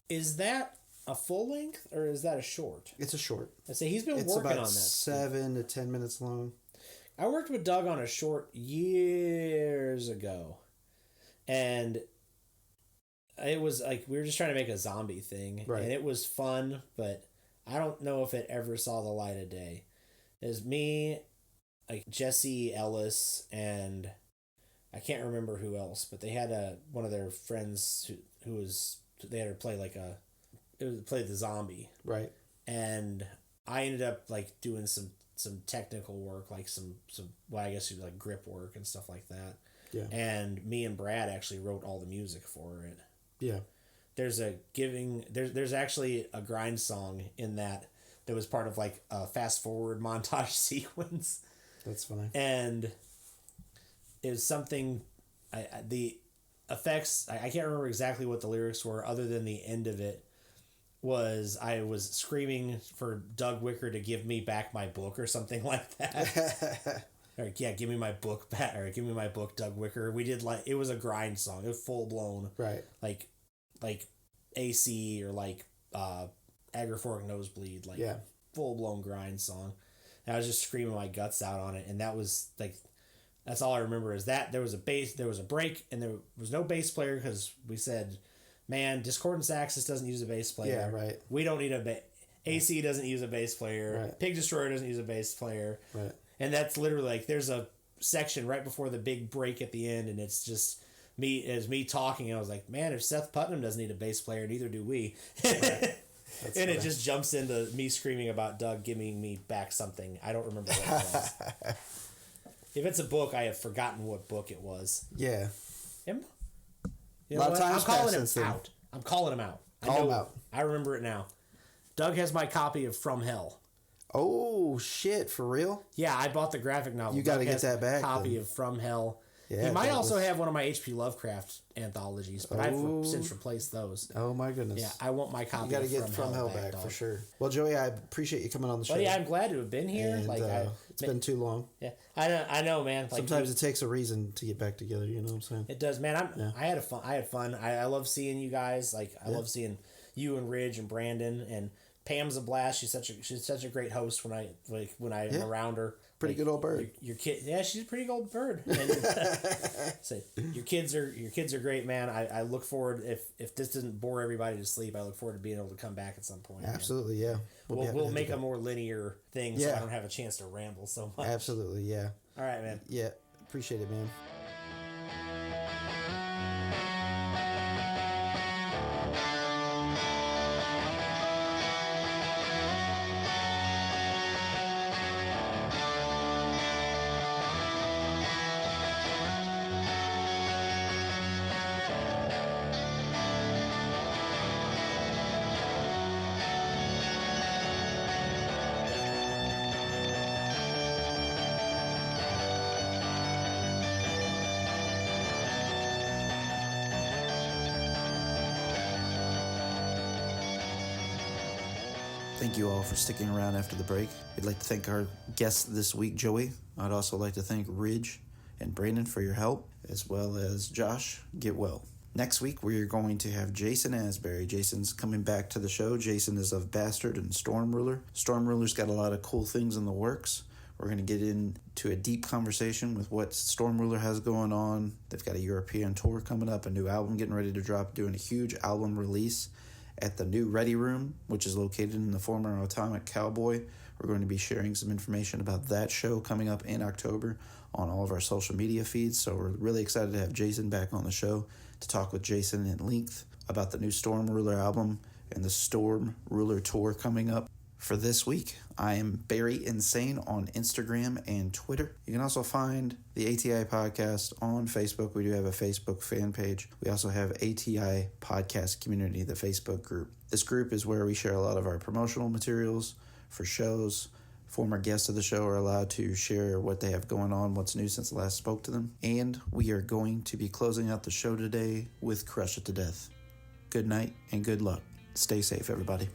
Is that a full length or is that a short? It's a short. I say he's been working on that. 7 to 10 minutes long. I worked with Doug on a short years ago, and it was like we were just trying to make a zombie thing, right. And it was fun, but I don't know if it ever saw the light of day. It was me, like Jesse Ellis, and I can't remember who else, but they had one of their friends who they had to play play the zombie, right? And I ended up like doing some technical work, like some I guess like grip work and stuff like that. Yeah. And me and Brad actually wrote all the music for it. Yeah. There's actually a grind song in that was part of like a fast forward montage sequence. That's funny. And it was something, the effects, I can't remember exactly what the lyrics were other than the end of it was I was screaming for Doug Wicker to give me back my book or something like that. Or, yeah, give me my book back, or give me my book, Doug Wicker. We did it was a grind song. It was full blown. Right. Like AC or like Agrifork Nosebleed, like full blown grind song. And I was just screaming my guts out on it, and that was like, that's all I remember is that there was a break, and there was no bass player because we said, man, Discordance Axis doesn't use a bass player. Yeah, right. We don't need a bass. AC doesn't use a bass player. Right. Pig Destroyer doesn't use a bass player. Right. And that's literally like there's a section right before the big break at the end, and it's just me talking. And I was like, man, if Seth Putnam doesn't need a bass player, neither do we. Right. And funny. It just jumps into me screaming about Doug giving me back something. I don't remember what it was. If it's a book, I have forgotten what book it was. Yeah. Him? You know a lot of times I'm calling him out. I'm calling him out. Call him out. I remember it now. Doug has my copy of From Hell. Oh, shit. For real? Yeah, I bought the graphic novel. You got to get that back. Copy then. of From Hell. Yeah, he might also have one of my H.P. Lovecraft anthologies, but I've since replaced those. Oh, my goodness. Yeah, I want my copy. You got to get From Hell back for sure. Well, Joey, I appreciate you coming on the show. Well, yeah, I'm glad to have been here. And, it's been too long. Yeah, I know, man. Like, sometimes it takes a reason to get back together. You know what I'm saying? It does, man. I had fun. I love seeing you guys. Like, I love seeing you and Ridge and Brandon, and Pam's a blast. She's such a great host when I'm around her. Pretty good old bird. Your kid, yeah, she's a pretty good old bird. And so your kids are great, man. I look forward, if this doesn't bore everybody to sleep, I look forward to being able to come back at some point. Absolutely, man. Yeah. We'll make a more linear thing, so I don't have a chance to ramble so much. Absolutely, yeah. All right, man. Yeah, appreciate it, man. Thank you all for sticking around after the break. We'd like to thank our guest this week, Joey. I'd also like to thank Ridge and Brandon for your help, as well as Josh. Get well. Next week, we're going to have Jason Asbury. Jason's coming back to the show. Jason is of Bastard and Storm Ruler. Storm Ruler's got a lot of cool things in the works. We're going to get into a deep conversation with what Storm Ruler has going on. They've got a European tour coming up, a new album getting ready to drop, doing a huge album release at the new Ready Room, which is located in the former Atomic Cowboy. We're going to be sharing some information about that show coming up in October on all of our social media feeds. So we're really excited to have Jason back on the show to talk with Jason at length about the new Storm Ruler album and the Storm Ruler tour coming up. For this week, I am Barry Insane on Instagram and Twitter. You can also find the ATI Podcast on Facebook. We do have a Facebook fan page. We also have ATI Podcast Community, the Facebook group. This group is where we share a lot of our promotional materials for shows. Former guests of the show are allowed to share what they have going on, what's new since last spoke to them. And we are going to be closing out the show today with Crush It to Death. Good night and good luck. Stay safe, everybody.